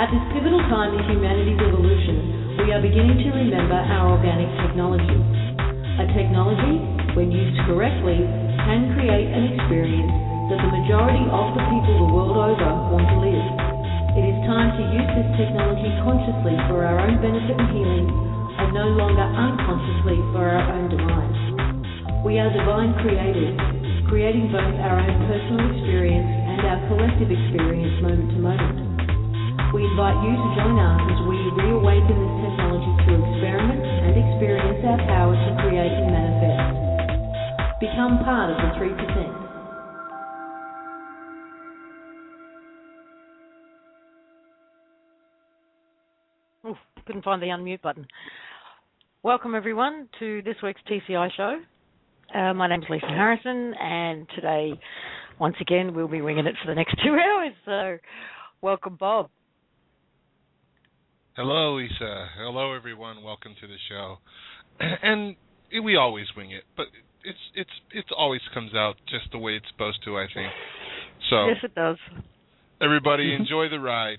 At this pivotal time in humanity's evolution, we are beginning to remember our organic technology. A technology, when used correctly, can create an experience that the majority of the people the world over want to live. It is time to use this technology consciously for our own benefit and healing, and no longer unconsciously for our own demise. We are divine creators, creating both our own personal experience and our collective experience moment to moment. We invite you to join us as we reawaken this technology through experiment and experience our power to create and manifest. Become part of the 3%. Oof, couldn't find the unmute button. Welcome everyone to this week's TCI show. My name's Lisa Harrison, and today, once again, we'll be winging it for the next 2 hours. So, welcome, Bob. Hello, Lisa. Hello, everyone. Welcome to the show. And we always wing it, but it always comes out just the way it's supposed to, I think. So yes, it does. Everybody, enjoy the ride.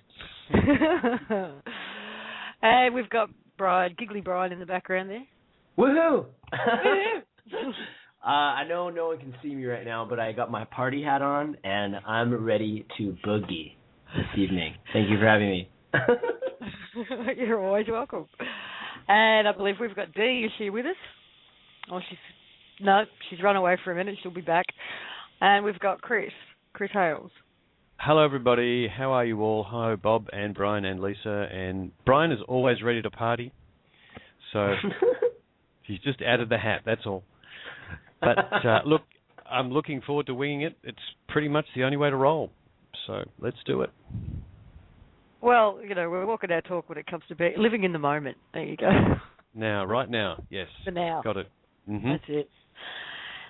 Hey, we've got Giggly Brian in the background there. Woohoo! I know no one can see me right now, but I got my party hat on, and I'm ready to boogie this evening. Thank you for having me. You're always welcome. And I believe we've got Dee. Is she with us? Oh, she's run away for a minute. She'll be back. And we've got Chris Hales. Hello, everybody. How are you all? Hi, Bob and Brian and Lisa. And Brian is always ready to party. So he's just added the hat, that's all. But look, I'm looking forward to winging it. It's pretty much the only way to roll. So let's do it. Well, we're walking our talk when it comes to living in the moment. There you go. Right now, yes. For now. Got it. Mm-hmm. That's it.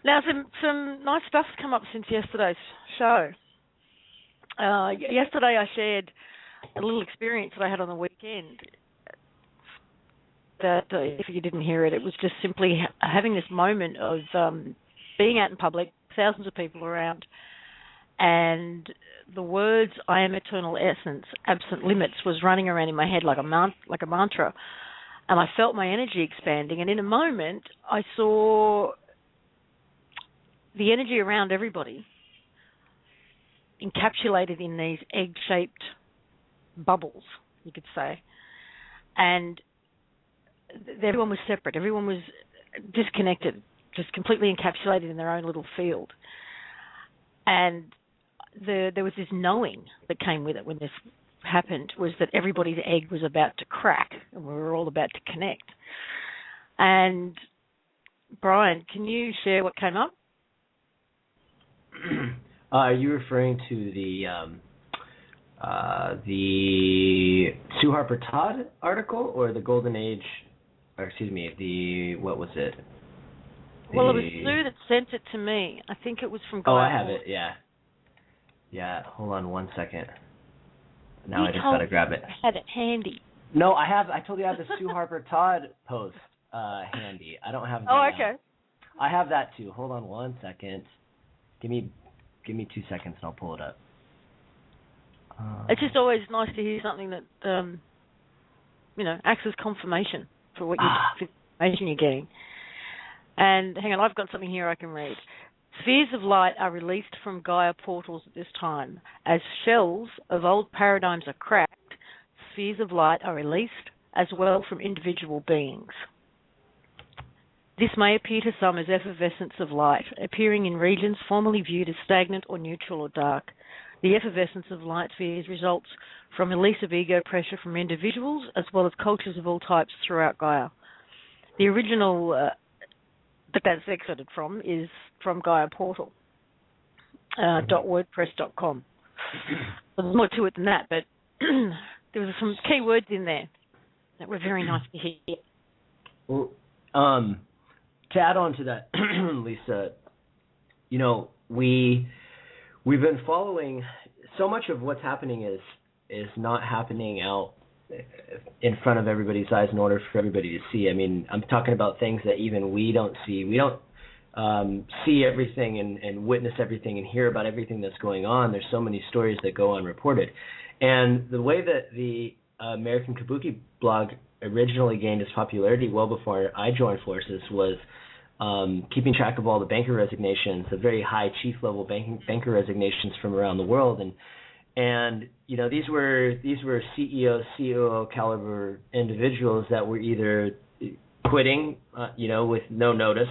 Now, some nice stuff's come up since yesterday's show. Yesterday I shared a little experience that I had on the weekend that, if you didn't hear it, it was just simply having this moment of being out in public, thousands of people around, and the words, "I am eternal essence, absent limits," was running around in my head like a mantra. And I felt my energy expanding, and in a moment I saw the energy around everybody encapsulated in these egg-shaped bubbles, you could say. And everyone was separate. Everyone was disconnected, just completely encapsulated in their own little field. And there was this knowing that came with it when this happened, was that everybody's egg was about to crack and we were all about to connect. And Brian, can you share what came up? Are you referring to the Sue Harper Todd article or the Golden Age, or excuse me, what was it? Well, it was Sue that sent it to me. I think it was from Guy. Oh, I have it, yeah. Yeah, hold on one second. Now I just got to grab it. I had it handy. No, I told you I have the Sue Harper Todd post handy. I don't have that. Oh, okay. I have that too. Hold on one second. Give me 2 seconds and I'll pull it up. It's just always nice to hear something that, acts as confirmation for what information you're getting. And hang on, I've got something here I can read. Spheres of light are released from Gaia portals at this time. As shells of old paradigms are cracked, spheres of light are released as well from individual beings. This may appear to some as effervescence of light, appearing in regions formerly viewed as stagnant or neutral or dark. The effervescence of light spheres results from release of ego pressure from individuals as well as cultures of all types throughout Gaia. The original that's excerpted from is from Gaia Portal, .wordpress.com. Well, there's more to it than that, but there were some key words in there that were very nice to hear. Well, to add on to that, Lisa, we've been following so much of what's happening is not happening out in front of everybody's eyes in order for everybody to see. I mean, I'm talking about things that even we don't see. see everything and witness everything and hear about everything that's going on. There's so many stories that go unreported. And the way that the American Kabuki blog originally gained its popularity well before I joined forces was keeping track of all the banker resignations, the very high chief-level banker resignations from around the world. And you know, these were CEO, COO caliber individuals that were either quitting, with no notice,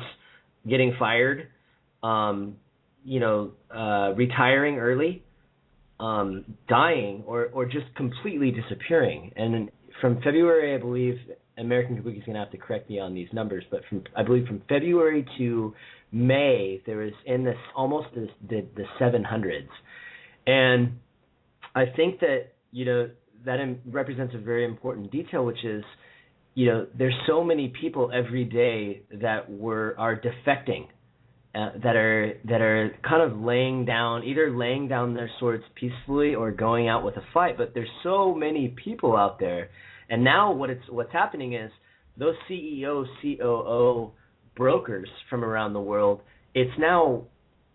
getting fired, retiring early, dying, or just completely disappearing. And from February, I believe, American Kabuki is going to have to correct me on these numbers, but I believe from February to May, there was almost the 700s. And I think that, that represents a very important detail, which is, there's so many people every day that are defecting, that are kind of either laying down their swords peacefully or going out with a fight. But there's so many people out there, and now what's happening is those CEO, COO brokers from around the world. It's now,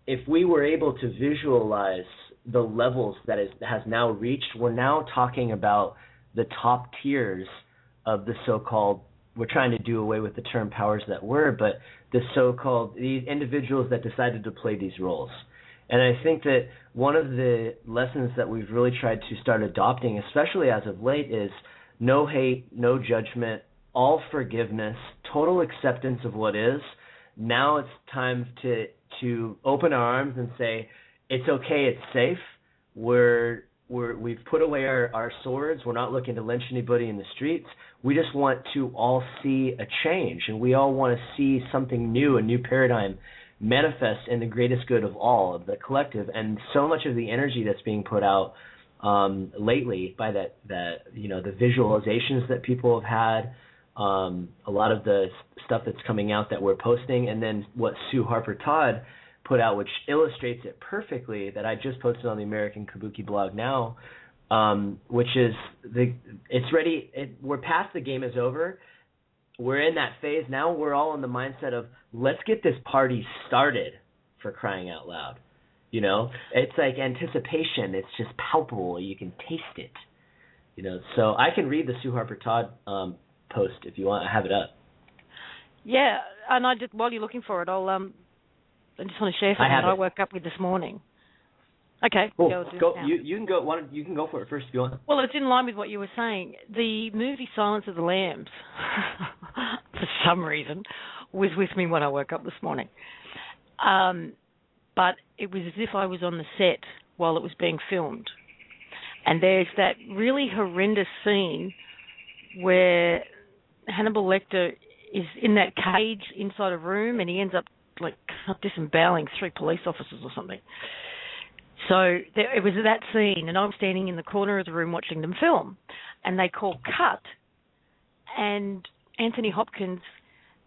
if we were able to visualize the levels that has now reached, we're now talking about the top tiers of the so-called, we're trying to do away with the term powers that were, but the so-called, these individuals that decided to play these roles. And I think that one of the lessons that we've really tried to start adopting, especially as of late, is no hate, no judgment, all forgiveness, total acceptance of what is. Now it's time to open our arms and say, it's okay, it's safe. We've put away our swords. We're not looking to lynch anybody in the streets. We just want to all see a change, and we all want to see something new, a new paradigm manifest in the greatest good of all, of the collective. And so much of the energy that's being put out lately by the visualizations that people have had, a lot of the stuff that's coming out that we're posting, and then what Sue Harper Todd put out, which illustrates it perfectly, that I just posted on the American Kabuki blog now, which is it's ready. We're past the game is over. We're in that phase now. We're all in the mindset of let's get this party started, for crying out loud. It's like anticipation. It's just palpable. You can taste it. So I can read the Sue Harper Todd post if you want. I have it up. Yeah, and while you're looking for it, I just want to share something that I woke up with this morning. Okay. Cool. You can go. You can go for it first if you want. Well, it's in line with what you were saying. The movie Silence of the Lambs, for some reason, was with me when I woke up this morning. But it was as if I was on the set while it was being filmed. And there's that really horrendous scene where Hannibal Lecter is in that cage inside a room, and he ends up disemboweling 3 police officers or something. So it was that scene, and I'm standing in the corner of the room watching them film, and they call cut, and Anthony Hopkins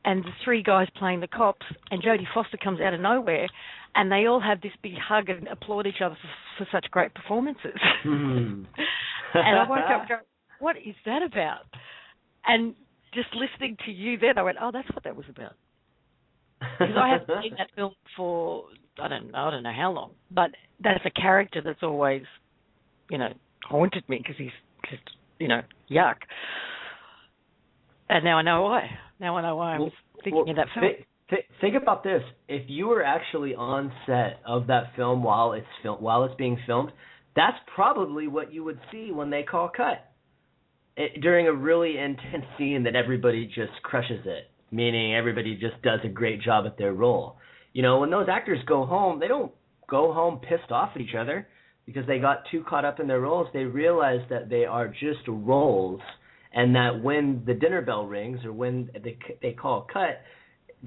and the 3 guys playing the cops, and Jodie Foster comes out of nowhere, and they all have this big hug and applaud each other for such great performances. And I woke up going, what is that about? And just listening to you then, I went, oh, that's what that was about. Because I haven't seen that film for, I don't know how long, but that's a character that's always, haunted me because he's just, yuck. And now I know why. Now I know why I was thinking of that film. Think about this. If you were actually on set of that film while it's being filmed, that's probably what you would see when they call cut. During a really intense scene that everybody just crushes it. Meaning everybody just does a great job at their role. When those actors go home, they don't go home pissed off at each other because they got too caught up in their roles. They realize that they are just roles, and that when the dinner bell rings or when they call cut,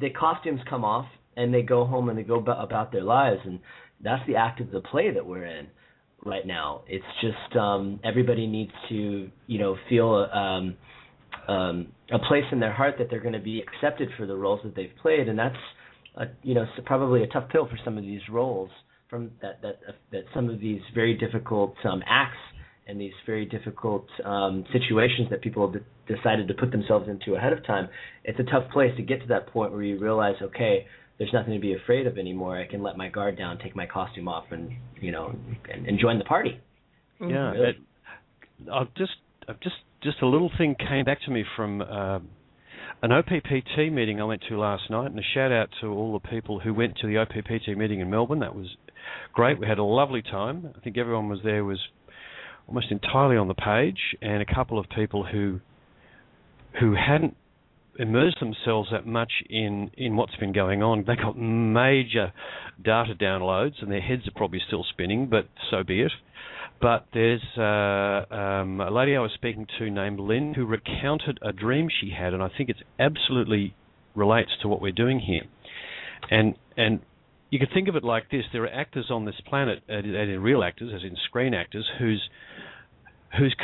the costumes come off and they go home and they go about their lives. And that's the act of the play that we're in right now. It's just everybody needs to, feel a place in their heart that they're going to be accepted for the roles that they've played, and that's probably a tough pill for some of these roles, from that some of these very difficult acts and these very difficult situations that people have decided to put themselves into ahead of time. It's a tough place to get to that point where you realize, okay, there's nothing to be afraid of anymore. I can let my guard down, take my costume off, and and join the party. Yeah, really. Just a little thing came back to me from an OPPT meeting I went to last night, and a shout out to all the people who went to the OPPT meeting in Melbourne. That was great. We had a lovely time. I think everyone was there was almost entirely on the page, and a couple of people who hadn't immersed themselves that much in what's been going on. They got major data downloads, and their heads are probably still spinning, but so be it. But there's a lady I was speaking to named Lynn who recounted a dream she had, and I think it absolutely relates to what we're doing here. And you could think of it like this: there are actors on this planet, real actors, as in screen actors, whose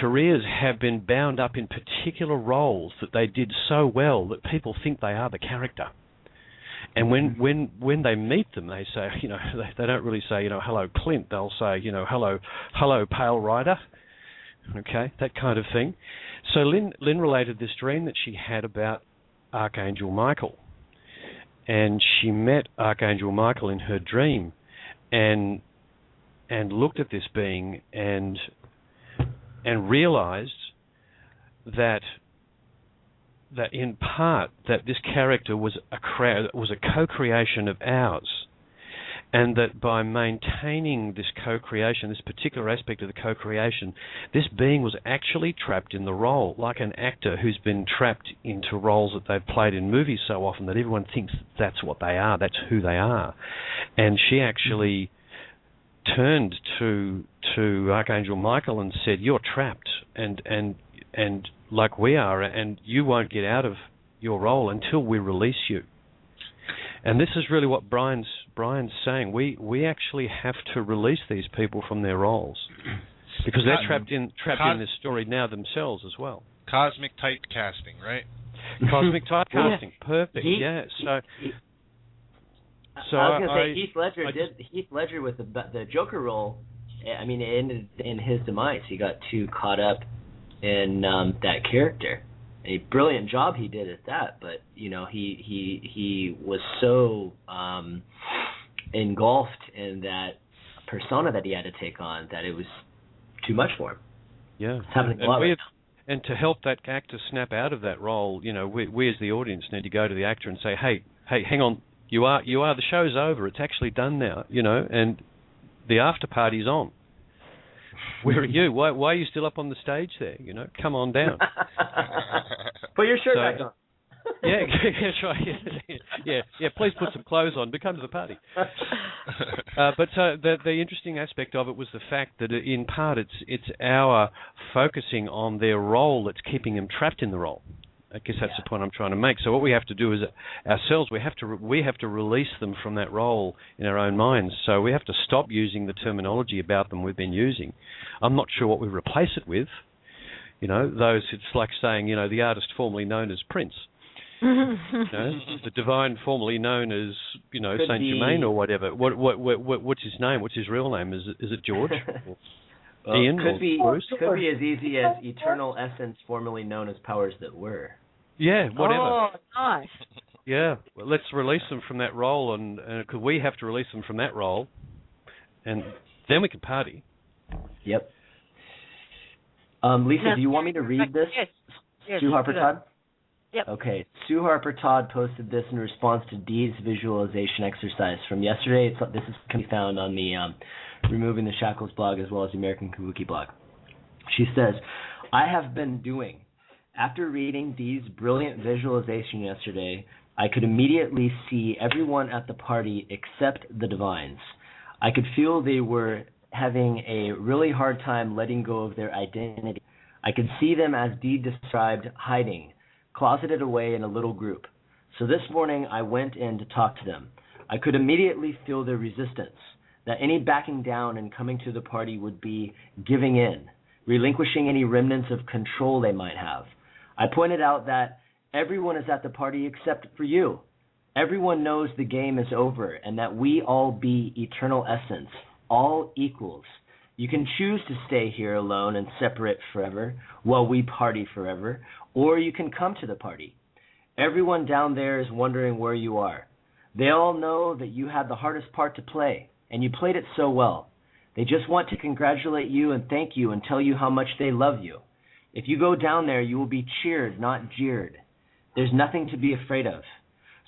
careers have been bound up in particular roles that they did so well that people think they are the character. And when they meet them, they say, they don't really say, hello, Clint. They'll say, hello, Pale Rider. Okay, that kind of thing. So Lynn related this dream that she had about Archangel Michael. And she met Archangel Michael in her dream and looked at this being and realized that in part that this character was a co-creation of ours, and that by maintaining this co-creation, this particular aspect of the co-creation, this being was actually trapped in the role, like an actor who's been trapped into roles that they've played in movies so often that everyone thinks that's what they are, that's who they are. And she actually turned to Archangel Michael and said, "You're trapped, and like we are, and you won't get out of your role until we release you." And this is really what Brian's saying. We actually have to release these people from their roles because they're trapped in this story now themselves as well. Cosmic typecasting, right? Cosmic typecasting, perfect. So I was going to say Heath Ledger with the Joker role. I mean, it ended in his demise. He got too caught up in that character. A brilliant job he did at that, but he was so engulfed in that persona that he had to take on that it was too much for him. Yeah, and to help that actor snap out of that role, we as the audience need to go to the actor and say, hey, hang on, you are the show's over. It's actually done now, and the after party's on. Where are you? Why are you still up on the stage there? Come on down. Put your shirt back on. Yeah, that's right. Yeah. Please put some clothes on. But come to the party. But the interesting aspect of it was the fact that in part it's our focusing on their role that's keeping them trapped in the role. I guess that's the point I'm trying to make. So what we have to do is ourselves, we have to release them from that role in our own minds. So we have to stop using the terminology about them we've been using. I'm not sure what we replace it with. It's like saying, the artist formerly known as Prince. The divine formerly known as, Saint Germain or whatever. What's his name? What's his real name? Is it George? Ian? Could be as easy as eternal essence, formerly known as powers that were. Yeah, whatever. Oh, nice. Yeah, well, let's release them from that role, and because we have to release them from that role, and then we can party. Yep. Lisa, do you want me to read this? Yes. Sue Harper Todd? Yep. Okay. Sue Harper Todd posted this in response to Dee's visualization exercise from yesterday. This can be found on the Removing the Shackles blog as well as the American Kabuki blog. She says, "I have been doing. After reading Dee's brilliant visualization yesterday, I could immediately see everyone at the party except the divines. I could feel they were having a really hard time letting go of their identity. I could see them, as Dee described, hiding, closeted away in a little group. So this morning I went in to talk to them. I could immediately feel their resistance, that any backing down and coming to the party would be giving in, relinquishing any remnants of control they might have. I pointed out that everyone is at the party except for you. Everyone knows the game is over and that we all be eternal essence, all equals. You can choose to stay here alone and separate forever while we party forever, or you can come to the party. Everyone down there is wondering where you are. They all know that you had the hardest part to play, and you played it so well. They just want to congratulate you and thank you and tell you how much they love you. If you go down there, you will be cheered, not jeered. There's nothing to be afraid of."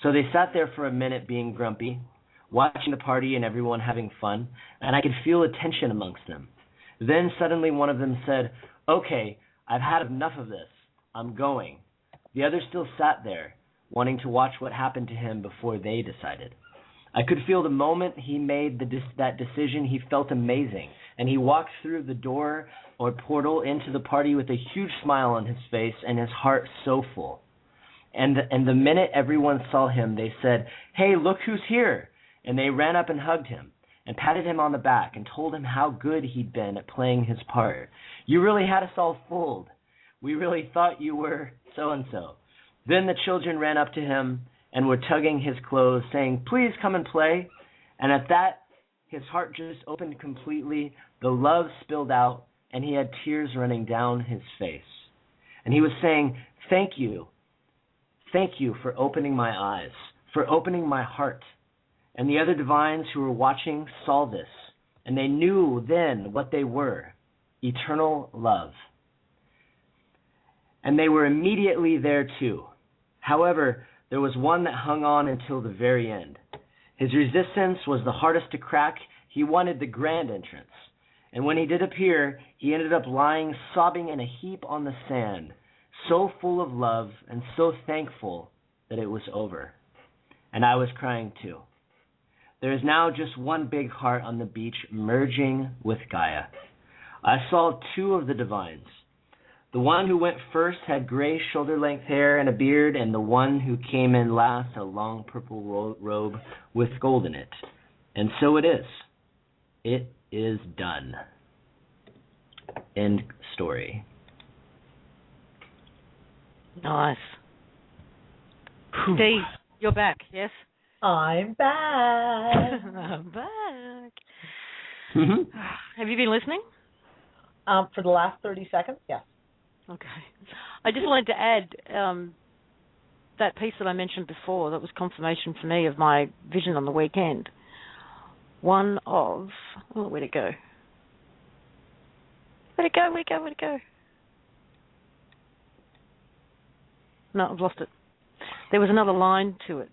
So they sat there for a minute being grumpy, watching the party and everyone having fun, and I could feel a tension amongst them. Then suddenly one of them said, "Okay, I've had enough of this. I'm going." The others still sat there, wanting to watch what happened to him before they decided. I could feel the moment he made that decision, he felt amazing, and he walked through the door or portal into the party with a huge smile on his face and his heart so full. And the minute everyone saw him, they said, "Hey, look who's here!" And they ran up and hugged him and patted him on the back and told him how good he'd been at playing his part. "You really had us all fooled. We really thought you were so-and-so." Then the children ran up to him and were tugging his clothes, saying, "Please come and play." And at that, his heart just opened completely, the love spilled out, and he had tears running down his face. And he was saying, Thank you for opening my eyes, for opening my heart." And the other divines who were watching saw this, and they knew then what they were, eternal love. And they were immediately there too. However, there was one that hung on until the very end. His resistance was the hardest to crack. He wanted the grand entrance. And when he did appear, he ended up lying sobbing in a heap on the sand, so full of love and so thankful that it was over. And I was crying too. There is now just one big heart on the beach merging with Gaia. I saw two of the divines. The one who went first had gray shoulder-length hair and a beard, and the one who came in last a long purple robe with gold in it. And so it is. It is done. End story. Nice. Steve, you're back, yes? I'm back. I'm back. Mm-hmm. Have you been listening? For the last 30 seconds, yes. Okay. I just wanted to add that piece that I mentioned before that was confirmation for me of my vision on the weekend. One of... Oh, where'd it go? Where'd it go? No, I've lost it. There was another line to it.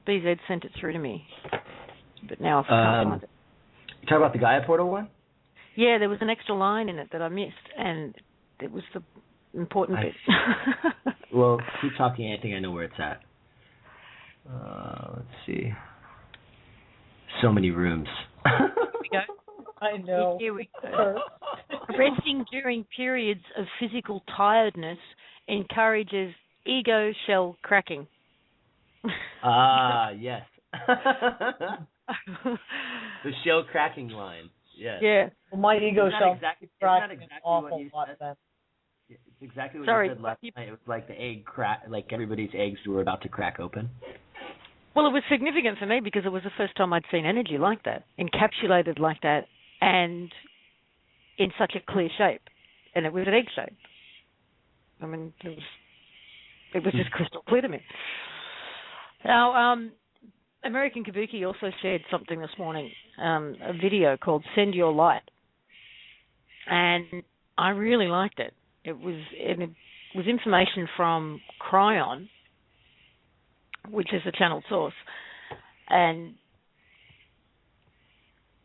BZ sent it through to me. But now I can't find it. You talking about the Gaia portal one? Yeah, there was an extra line in it that I missed, and it was the important bit. Well, keep talking. I think I know where it's at. Let's see. So many rooms. Here we go. I know. Here we go. Resting during periods of physical tiredness encourages ego shell cracking. Yes. The shell cracking line. Yes. Yeah. Well, my ego shell cracking exactly an awful what you lot said? then. It's exactly what Sorry, you said last night. It was like the egg crack, like everybody's eggs were about to crack open. Well, it was significant for me because it was the first time I'd seen energy like that, encapsulated like that, and in such a clear shape. And it was an egg shape. I mean, it was just crystal clear to me. Now, American Kabuki also shared something this morning, a video called Send Your Light. And I really liked it. It was information from Cryon, which is a channeled source.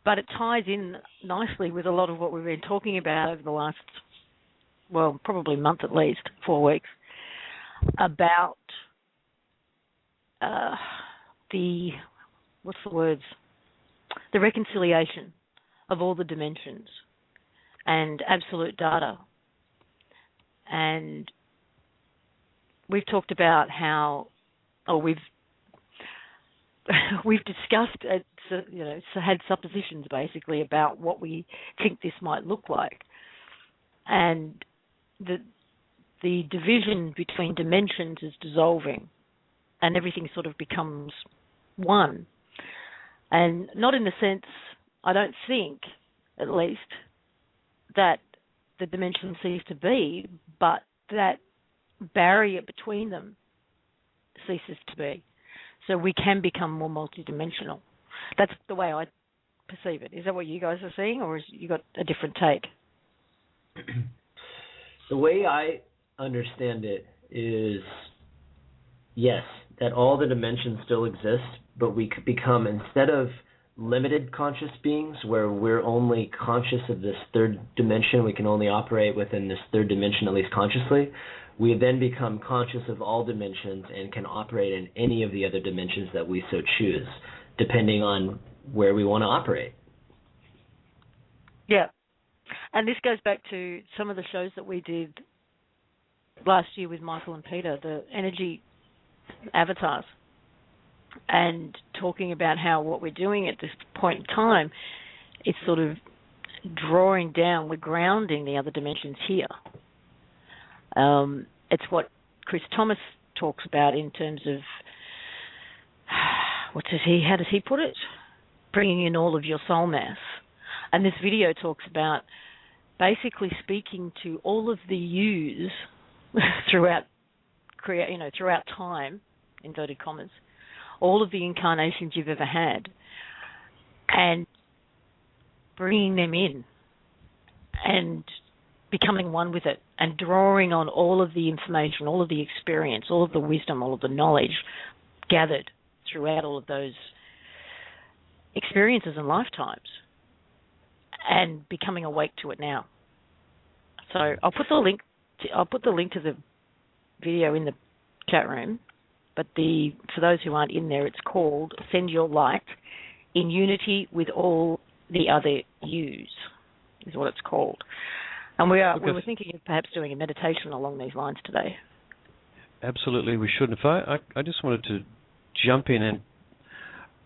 But it ties in nicely with a lot of what we've been talking about over the last, well, probably month at least, 4 weeks, about the reconciliation of all the dimensions and absolute data. And we've talked about how, we've discussed, had suppositions basically about what we think this might look like, and the division between dimensions is dissolving, and everything sort of becomes one. And not in the sense, I don't think, at least, that the dimension cease to be, but that barrier between them ceases to be. so we can become more multidimensional. That's the way I perceive it. Is that what you guys are seeing, or is you got a different take? The way I understand it is, yes, that all the dimensions still exist, but we could become, instead of limited conscious beings where we're only conscious of this third dimension, we can only operate within this third dimension, at least consciously, we then become conscious of all dimensions and can operate in any of the other dimensions that we so choose, depending on where we want to operate. Yeah. And this goes back to some of the shows that we did last year with Michael and Peter, the energy avatars, and talking about how what we're doing at this point in time is sort of drawing down, we're grounding the other dimensions here. It's what Chris Thomas talks about in terms of, how does he put it? Bringing in all of your soul mass. And this video talks about basically speaking to all of the yous throughout time, inverted commas, all of the incarnations you've ever had, and bringing them in and becoming one with it and drawing on all of the information, all of the experience, all of the wisdom, all of the knowledge gathered throughout all of those experiences and lifetimes, and becoming awake to it now. So I'll put the link to the video in the chat room, but for those who aren't in there, it's called Send Your Light in Unity with All the Other Yous, is what it's called. And we were thinking of perhaps doing a meditation along these lines today. Absolutely, we should. If I just wanted to jump in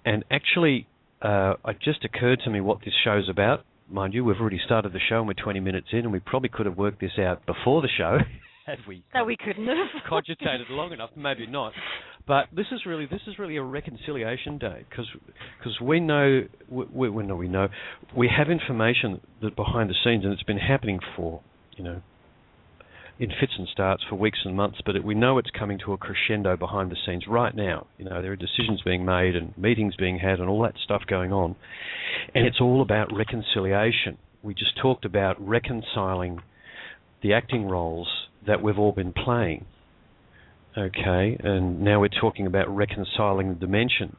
and actually, it just occurred to me what this show's about. Mind you, we've already started the show and we're 20 minutes in, and we probably could have worked this out before the show had we. No, we couldn't have cogitated long enough. Maybe not, but this is really a reconciliation day because we know we have information that behind the scenes, and it's been happening for in fits and starts for weeks and months, but we know it's coming to a crescendo behind the scenes right now. There are decisions being made and meetings being had and all that stuff going on, and it's all about reconciliation. We just talked about reconciling the acting roles that we've all been playing, okay, and now we're talking about reconciling the dimensions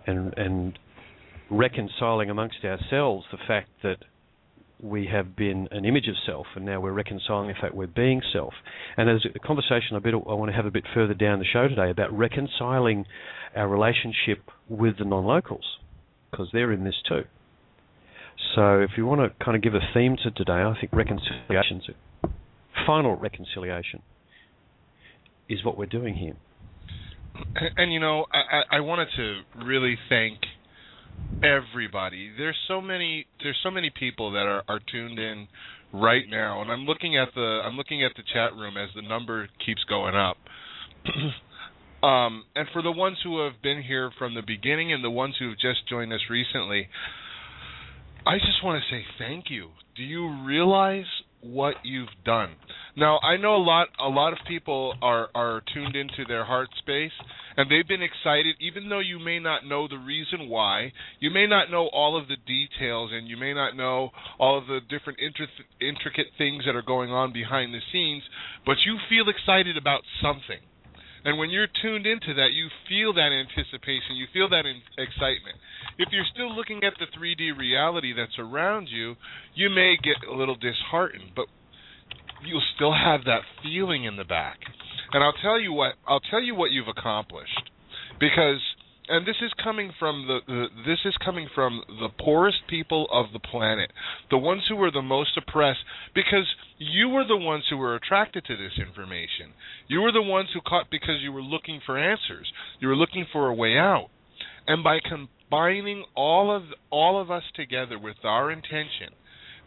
and reconciling amongst ourselves the fact that we have been an image of self, and now we're reconciling the fact we're being self. And there's a conversation I want to have a bit further down the show today about reconciling our relationship with the non-locals, because they're in this too. So if you want to kind of give a theme to today, I think final reconciliation is what we're doing here. And I wanted to really thank everybody. There's so many people that are tuned in right now, and I'm looking at the chat room as the number keeps going up. And for the ones who have been here from the beginning and the ones who have just joined us recently, I just want to say thank you. Do you realize what you've done? Now, I know a lot of people are tuned into their heart space, and they've been excited, even though you may not know the reason why. You may not know all of the details, and you may not know all of the different intricate things that are going on behind the scenes, but you feel excited about something. And when you're tuned into that, you feel that anticipation, you feel that excitement. If you're still looking at the 3D reality that's around you, you may get a little disheartened, but you'll still have that feeling in the back. And I'll tell you what you've accomplished, because, and this is coming from the poorest people of the planet, the ones who were the most oppressed, because you were the ones who were attracted to this information. You were the ones who caught because you were looking for answers. You were looking for a way out. And by combining all of us together with our intention,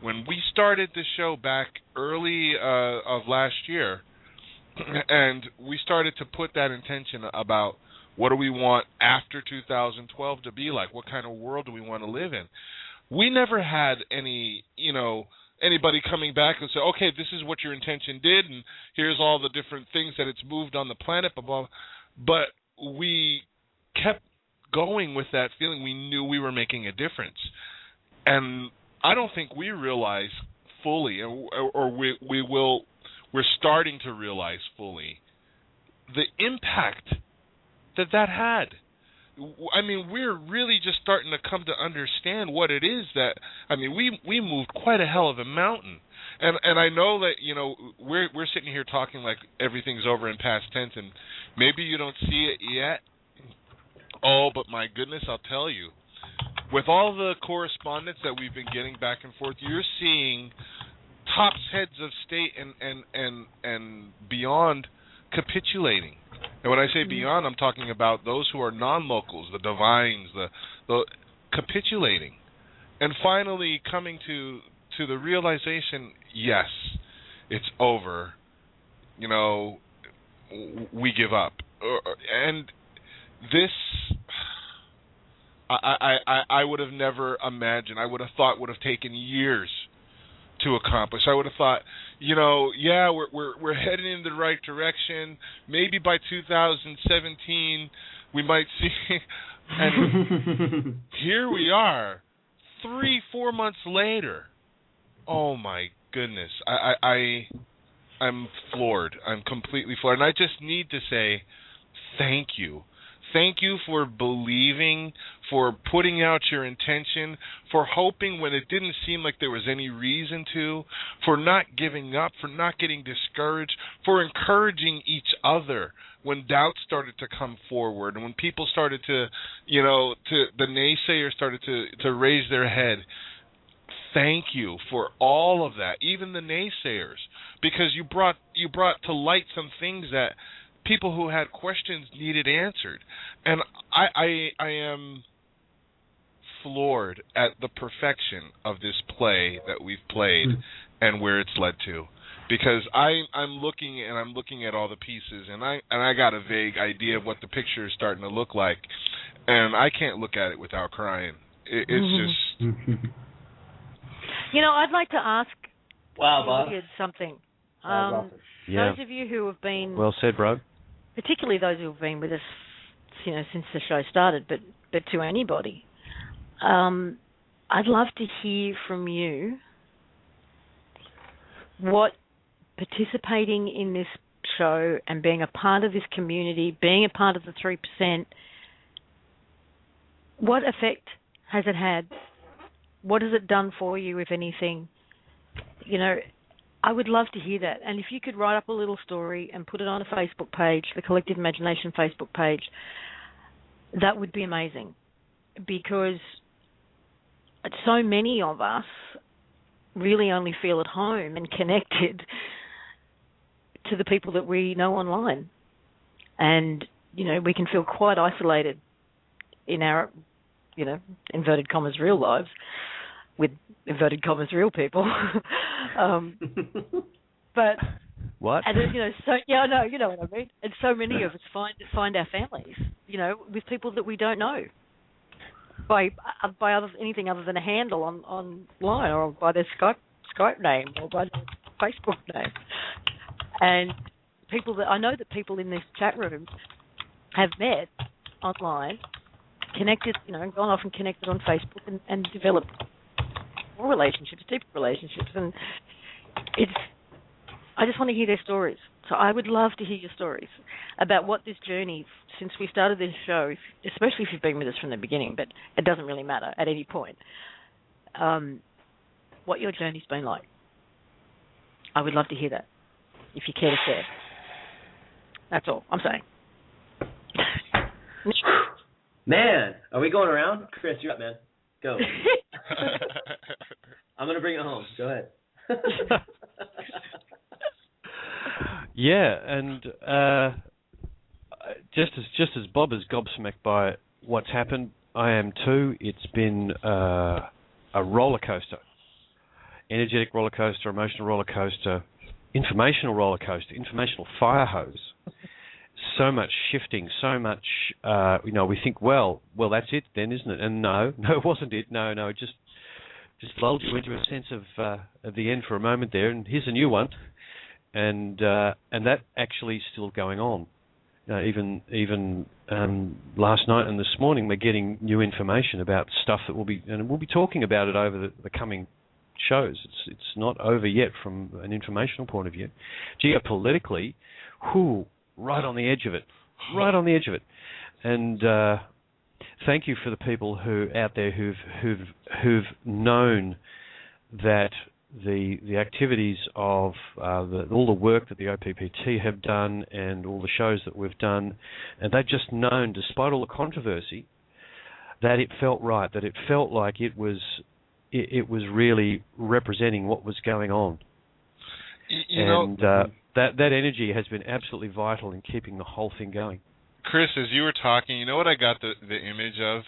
when we started the show back early of last year, and we started to put that intention about what do we want after 2012 to be like, what kind of world do we want to live in, we never had anybody coming back and say, okay, this is what your intention did, and here's all the different things that it's moved on the planet, blah, blah. But we kept going with that feeling. We knew we were making a difference. And I don't think we realize fully, or we're starting to realize fully, the impact that had. I mean, we're really just starting to come to understand what it is that, I mean, we moved quite a hell of a mountain. And I know that, you know, we're sitting here talking like everything's over in past tense, and maybe you don't see it yet. Oh, but my goodness, I'll tell you. With all the correspondence that we've been getting back and forth, you're seeing tops, heads of state and beyond capitulating. And when I say beyond, I'm talking about those who are non-locals, the divines, the capitulating, and finally coming to the realization, yes, it's over. You know, we give up. And this, I would have never imagined. I would have thought would have taken years to accomplish. I would have thought, you know, yeah, we're heading in the right direction. Maybe by 2017 we might see. And here we are, 3-4 months later. Oh my goodness, I'm floored. I'm completely floored, and I just need to say thank you. Thank you for believing, for putting out your intention, for hoping when it didn't seem like there was any reason to, for not giving up, for not getting discouraged, for encouraging each other when doubts started to come forward, and when people started to, you know, the naysayers started to raise their head. Thank you for all of that, even the naysayers, because you brought to light some things that people who had questions needed answered. And I am floored at the perfection of this play that we've played and where it's led to. Because I'm looking at all the pieces, and I got a vague idea of what the picture is starting to look like, and I can't look at it without crying. It's just... You know, I'd like to ask something. Awesome. Those of you who have been... Well said, bro. Particularly those who have been with us, you know, since the show started, but to anybody. I'd love to hear from you what participating in this show and being a part of this community, being a part of the 3%, what effect has it had? What has it done for you, if anything? You know, I would love to hear that. And if you could write up a little story and put it on a Facebook page, the Collective Imagination Facebook page, that would be amazing. Because so many of us really only feel at home and connected to the people that we know online. And, you know, we can feel quite isolated in our, you know, inverted commas, real lives, with inverted commas, real people. But what? And you know, so yeah, no, you know what I mean. And so many of us find our families, you know, with people that we don't know by anything other than a handle online, or by their Skype name, or by their Facebook name. And people that I know that people in this chat room have met online, connected, you know, gone off and connected on Facebook and developed more relationships, deeper relationships. And I just want to hear their stories. So I would love to hear your stories about what this journey, since we started this show, especially if you've been with us from the beginning, but it doesn't really matter at any point, what your journey's been like. I would love to hear that, if you care to share. That's all I'm saying. Man, are we going around? Chris, you're up, man. Go. I'm going to bring it home. Go ahead. Yeah, and just as Bob is gobsmacked by what's happened, I am too. It's been a roller coaster, energetic roller coaster, emotional roller coaster, informational roller coaster, informational fire hose. So much shifting, so much. You know, we think, well, that's it then, isn't it? And no, it wasn't it. No, it just lulled you into a sense of the end for a moment there. And here's a new one. And that actually is still going on. Even last night and this morning, we're getting new information about stuff that we'll be talking about it over the coming shows. It's not over yet from an informational point of view. Geopolitically, right on the edge of it, And thank you for the people who out there who've known that the activities of all the work that the OPPT have done and all the shows that we've done, and they've just known, despite all the controversy, that it felt right, that it felt like it was really representing what was going on. That energy has been absolutely vital in keeping the whole thing going. Chris, as you were talking, you know what I got the image of?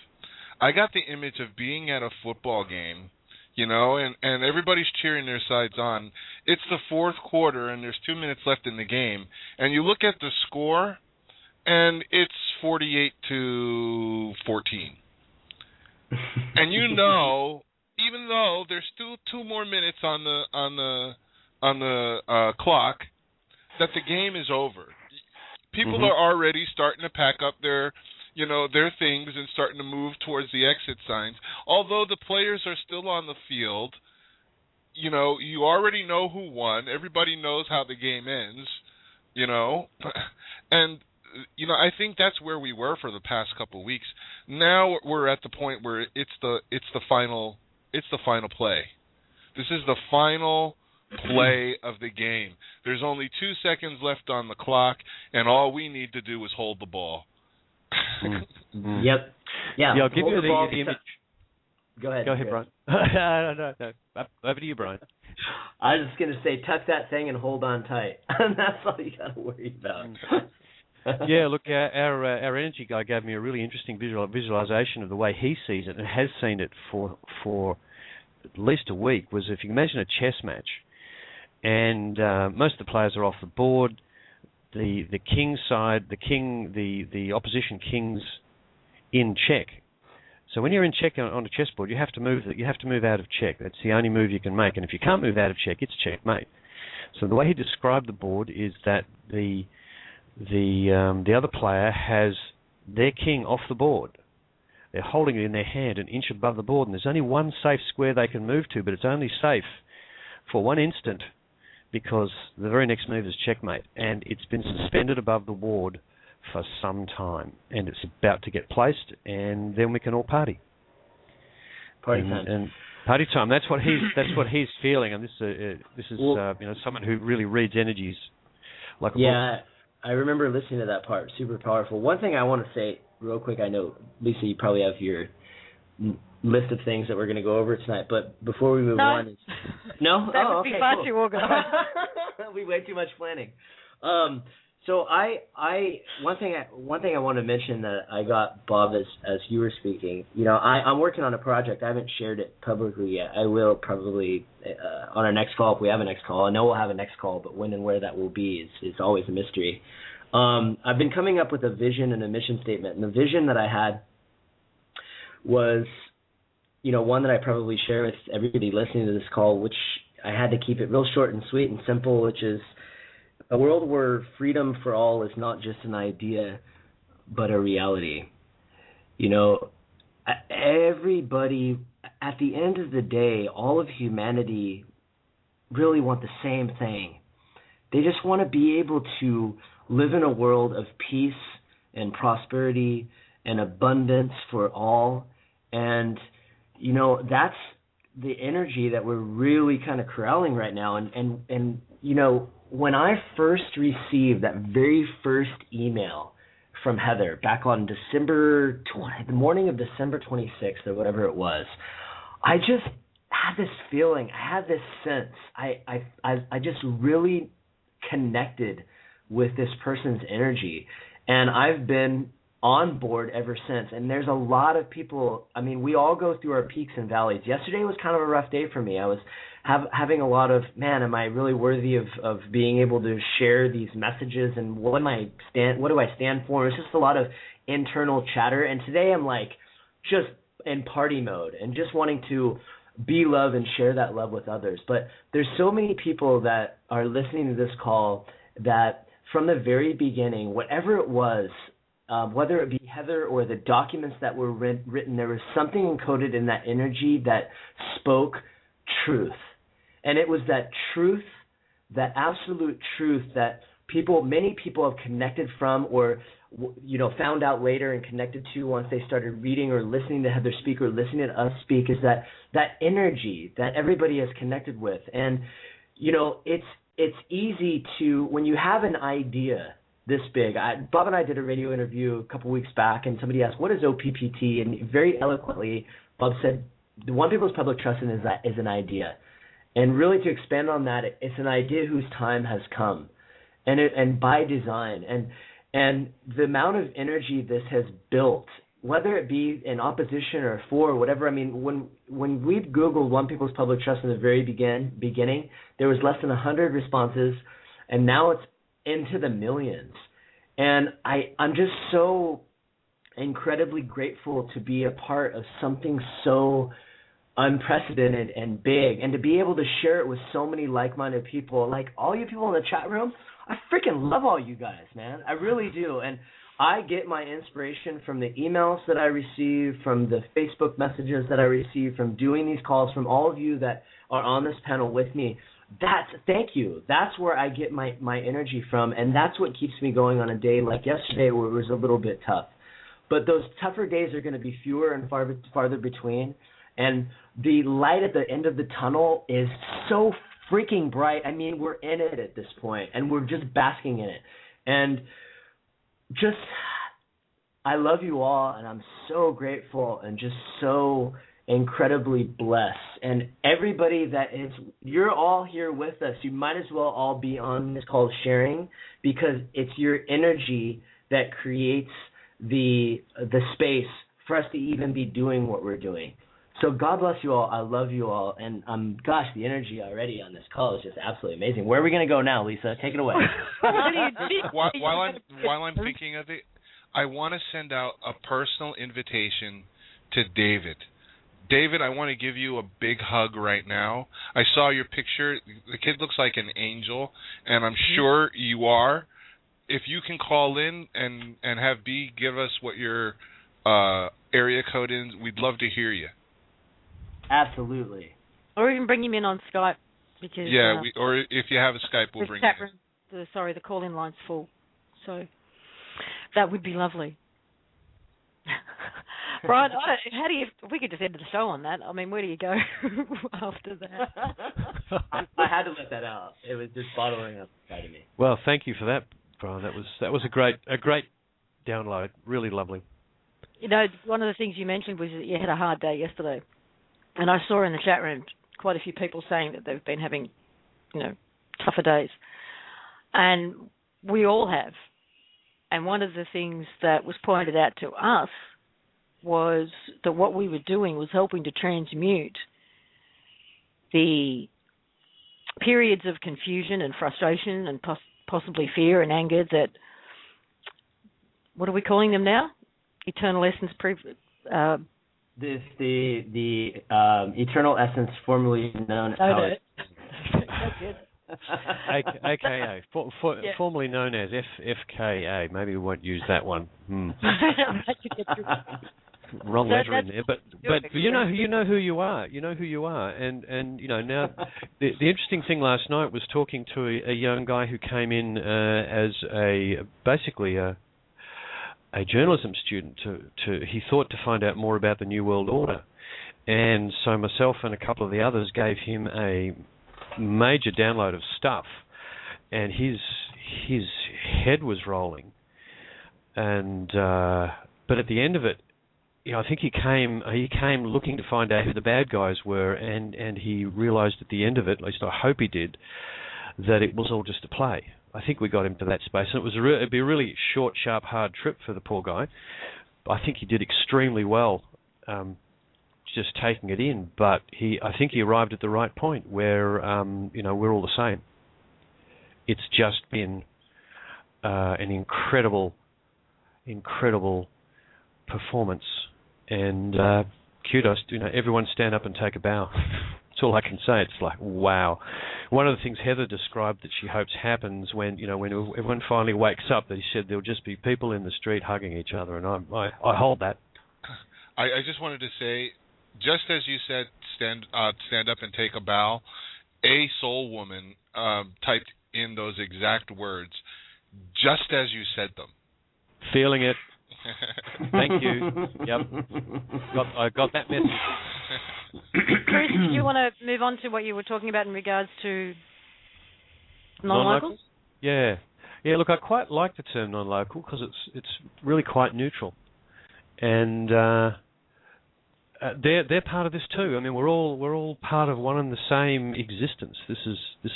I got the image of being at a football game, and everybody's cheering their sides on. It's the fourth quarter, and there's 2 minutes left in the game, and you look at the score, and it's 48-14. And even though there's still 2 more minutes on the clock, that the game is over. People are already starting to pack up their things and starting to move towards the exit signs. Although the players are still on the field, you already know who won. Everybody knows how the game ends, And I think that's where we were for the past couple of weeks. Now we're at the point where it's the final play. This is the final play of the game. There's only 2 seconds left on the clock, and all we need to do is hold the ball. Yep. Yeah. I'll give you the image. Go ahead, Brian. No. Over to you, Brian. I was just going to say, tuck that thing and hold on tight. That's all you got to worry about. Yeah, look, our energy guy gave me a really interesting visualization of the way he sees it and has seen it for at least a week. Was if you imagine a chess match, and most of the players are off the board. The king side, the opposition king's in check. So when you're in check on a chessboard, you have to move out of check. That's the only move you can make. And if you can't move out of check, it's checkmate. So the way he described the board is that the other player has their king off the board. They're holding it in their hand an inch above the board, and there's only one safe square they can move to, but it's only safe for 1 instant because the very next move is checkmate, and it's been suspended above the board for some time, and it's about to get placed, and then we can all party. Party time. And party time. That's what he's feeling, and this is someone who really reads energies like a book. Yeah, I remember listening to that part. Super powerful. One thing I want to say real quick, I know, Lisa, you probably have your list of things that we're going to go over tonight, but before we move on... No? That would be far too organized. We way too much planning. So one thing I want to mention that I got, Bob, as you were speaking, I'm working on a project. I haven't shared it publicly yet. I will probably on our next call, if we have a next call. I know we'll have a next call, but when and where that will be is always a mystery. I've been coming up with a vision and a mission statement, and the vision that I had was, one that I probably share with everybody listening to this call, which I had to keep it real short and sweet and simple, which is a world where freedom for all is not just an idea, but a reality. Everybody, at the end of the day, all of humanity really want the same thing. They just want to be able to live in a world of peace and prosperity and abundance for all. And, that's the energy that we're really kind of corralling right now. And when I first received that very first email from Heather back on the morning of December 26th or whatever it was, I just had this feeling, I had this sense. I just really connected with this person's energy, and I've been on board ever since. And there's a lot of people, we all go through our peaks and valleys. Yesterday was kind of a rough day for me. I was having a lot of, am I really worthy of being able to share these messages, and what do I stand for? It's just a lot of internal chatter. And today I'm just in party mode and just wanting to be love and share that love with others. But there's so many people that are listening to this call that from the very beginning, whatever it was, whether it be Heather or the documents that were written, there was something encoded in that energy that spoke truth. And it was that truth, that absolute truth that many people have connected from, or found out later and connected to once they started reading or listening to Heather speak or listening to us speak, is that energy that everybody has connected with. And it's easy to, when you have an idea this big. Bob and I did a radio interview a couple weeks back, and somebody asked, "What is OPPT?" And very eloquently, Bob said, "The One People's Public Trust is an idea." And really, to expand on that, it's an idea whose time has come, and by design, and the amount of energy this has built, whether it be in opposition or for, whatever. I mean, when we Googled One People's Public Trust in the very beginning, there was less than 100 responses, and now it's into the millions. And I'm just so incredibly grateful to be a part of something so unprecedented and big, and to be able to share it with so many like-minded people. Like all you people in the chat room, I freaking love all you guys, man. I really do. And I get my inspiration from the emails that I receive, from the Facebook messages that I receive, from doing these calls, from all of you that are on this panel with me. Thank you. That's where I get my energy from, and that's what keeps me going on a day like yesterday where it was a little bit tough. But those tougher days are going to be fewer and farther between, and the light at the end of the tunnel is so freaking bright. I mean, we're in it at this point, and we're just basking in it. And just, I love you all, and I'm so grateful and just so incredibly blessed. And everybody you're all here with us. You might as well all be on this call sharing, because it's your energy that creates the space for us to even be doing what we're doing. So God bless you all. I love you all. And gosh, the energy already on this call is just absolutely amazing. Where are we going to go now, Lisa? Take it away. While I'm thinking of it, I want to send out a personal invitation to David. David, I want to give you a big hug right now. I saw your picture. The kid looks like an angel, and I'm sure you are. If you can call in and have B give us what your area code is, we'd love to hear you. Absolutely. Or even bring him in on Skype, because or if you have a Skype, we'll bring him in. The call-in line's full, so that would be lovely. Brian, we could just end the show on that. I mean, where do you go after that? I had to let that out. It was just bottling up inside of me. Well, thank you for that, Brian. That was a great download. Really lovely. One of the things you mentioned was that you had a hard day yesterday, and I saw in the chat room quite a few people saying that they've been having, tougher days, and we all have. And one of the things that was pointed out to us was that what we were doing was helping to transmute the periods of confusion and frustration and possibly fear and anger that, what are we calling them now? Eternal essence. The eternal essence, formerly known as. AKA, formerly known as FKA. Maybe we won't use that one. Wrong letter in there, but you know who you are. You know who you are, and now the interesting thing last night was talking to a young guy who came in as basically a journalism student. He thought to find out more about the New World Order, and so myself and a couple of the others gave him a major download of stuff, and his head was rolling, and but at the end of it, I think he came looking to find out who the bad guys were, and he realized at the end of it, at least I hope he did, that it was all just a play. I think we got him to that space, and it'd be a really short, sharp, hard trip for the poor guy. I think he did extremely well, just taking it in. But I think he arrived at the right point where we're all the same. It's just been an incredible performance, and kudos. Everyone stand up and take a bow. all I can say. It's like, wow. One of the things Heather described that she hopes happens when everyone finally wakes up, that he said there'll just be people in the street hugging each other, and I hold that. I just wanted to say, just as you said, stand up and take a bow, a soul woman typed in those exact words, just as you said them. Feeling it. Thank you. Yep. I got that message. Chris, do you want to move on to what you were talking about in regards to non-locals? Yeah. Look, I quite like the term non-local because it's really quite neutral, and they're part of this too. I mean, we're all part of one and the same existence. This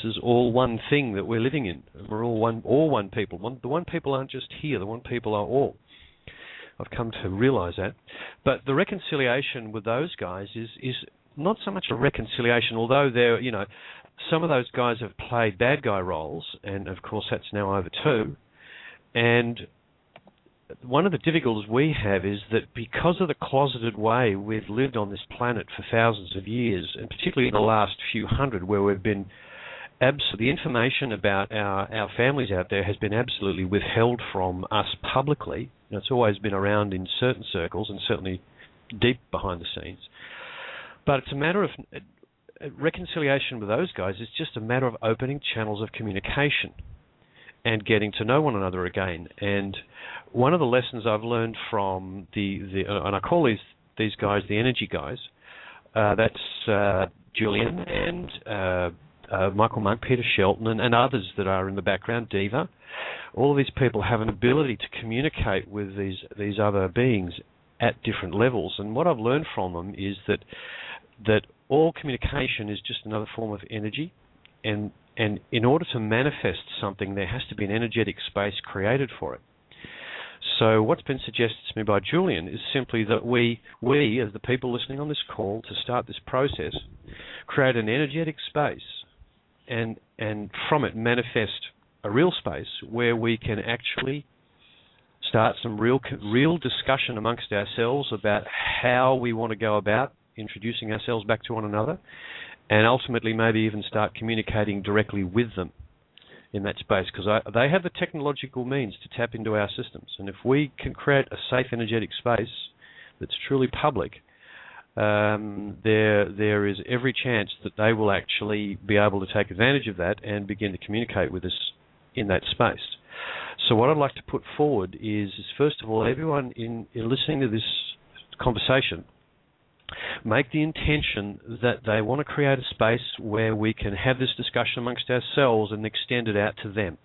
is all one thing that we're living in. We're all one people. The one people aren't just here. The one people are all. I've come to realise that. But the reconciliation with those guys is not so much a reconciliation, although they're, some of those guys have played bad guy roles, and of course that's now over too. And one of the difficulties we have is that because of the closeted way we've lived on this planet for thousands of years, and particularly in the last few hundred, where we've been the information about our families out there has been absolutely withheld from us publicly. It's always been around in certain circles and certainly deep behind the scenes. But it's a matter of reconciliation with those guys is just a matter of opening channels of communication and getting to know one another again. And one of the lessons I've learned from and I call these guys the energy guys, that's Julian and Michael Monk, Peter Shelton, and others that are in the background, Diva. All of these people have an ability to communicate with these other beings at different levels. And what I've learned from them is that all communication is just another form of energy, and in order to manifest something, there has to be an energetic space created for it. So what's been suggested to me by Julian is simply that we as the people listening on this call, to start this process, create an energetic space and from it manifest a real space where we can actually start some real discussion amongst ourselves about how we want to go about introducing ourselves back to one another, and ultimately maybe even start communicating directly with them in that space, because they have the technological means to tap into our systems. And if we can create a safe energetic space that's truly public, there is every chance that they will actually be able to take advantage of that and begin to communicate with us in that space. So what I'd like to put forward is first of all, everyone in listening to this conversation, make the intention that they want to create a space where we can have this discussion amongst ourselves and extend it out to them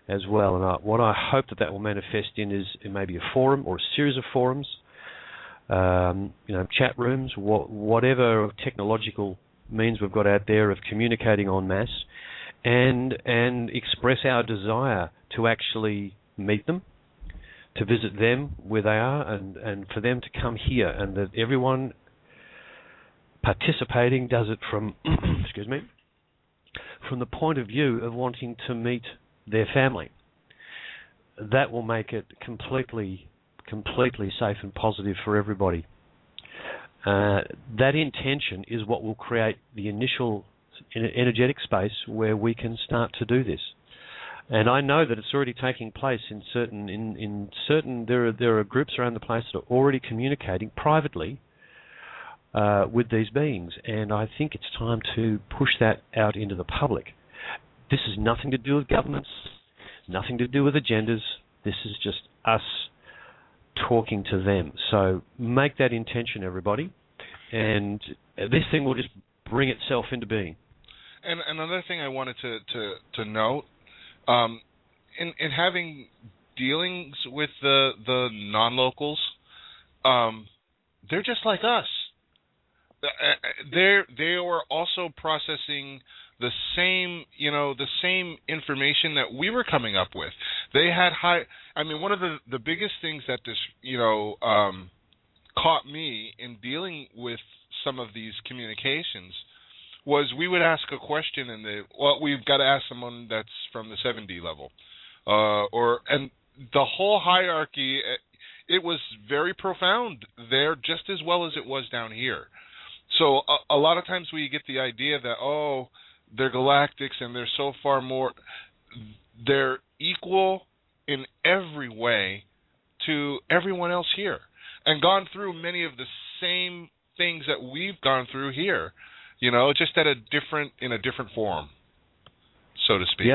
as well. And what I hope that will manifest in is maybe a forum or a series of forums, chat rooms, whatever technological means we've got out there of communicating en masse, and express our desire to actually meet them, to visit them where they are, and for them to come here, and that everyone participating does it from from the point of view of wanting to meet their family. That will make it completely safe and positive for everybody. That intention is what will create the initial energetic space where we can start to do this. And I know that it's already taking place in certain. There are groups around the place that are already communicating privately with these beings, and I think it's time to push that out into the public. This has nothing to do with governments, nothing to do with agendas. This is just us talking to them. So make that intention, everybody, and this thing will just bring itself into being. And another thing I wanted to note, in having dealings with the non-locals, they're just like us. They were also processing the same information that we were coming up with. They had one of the biggest things that this caught me in dealing with some of these communications was we would ask a question and we've got to ask someone that's from the 7D level, and the whole hierarchy. It was very profound there, just as well as it was down here. So a lot of times we get the idea that, oh, they're galactics and they're so far more, they're equal in every way to everyone else here, and gone through many of the same things that we've gone through here, just in a different form, so to speak.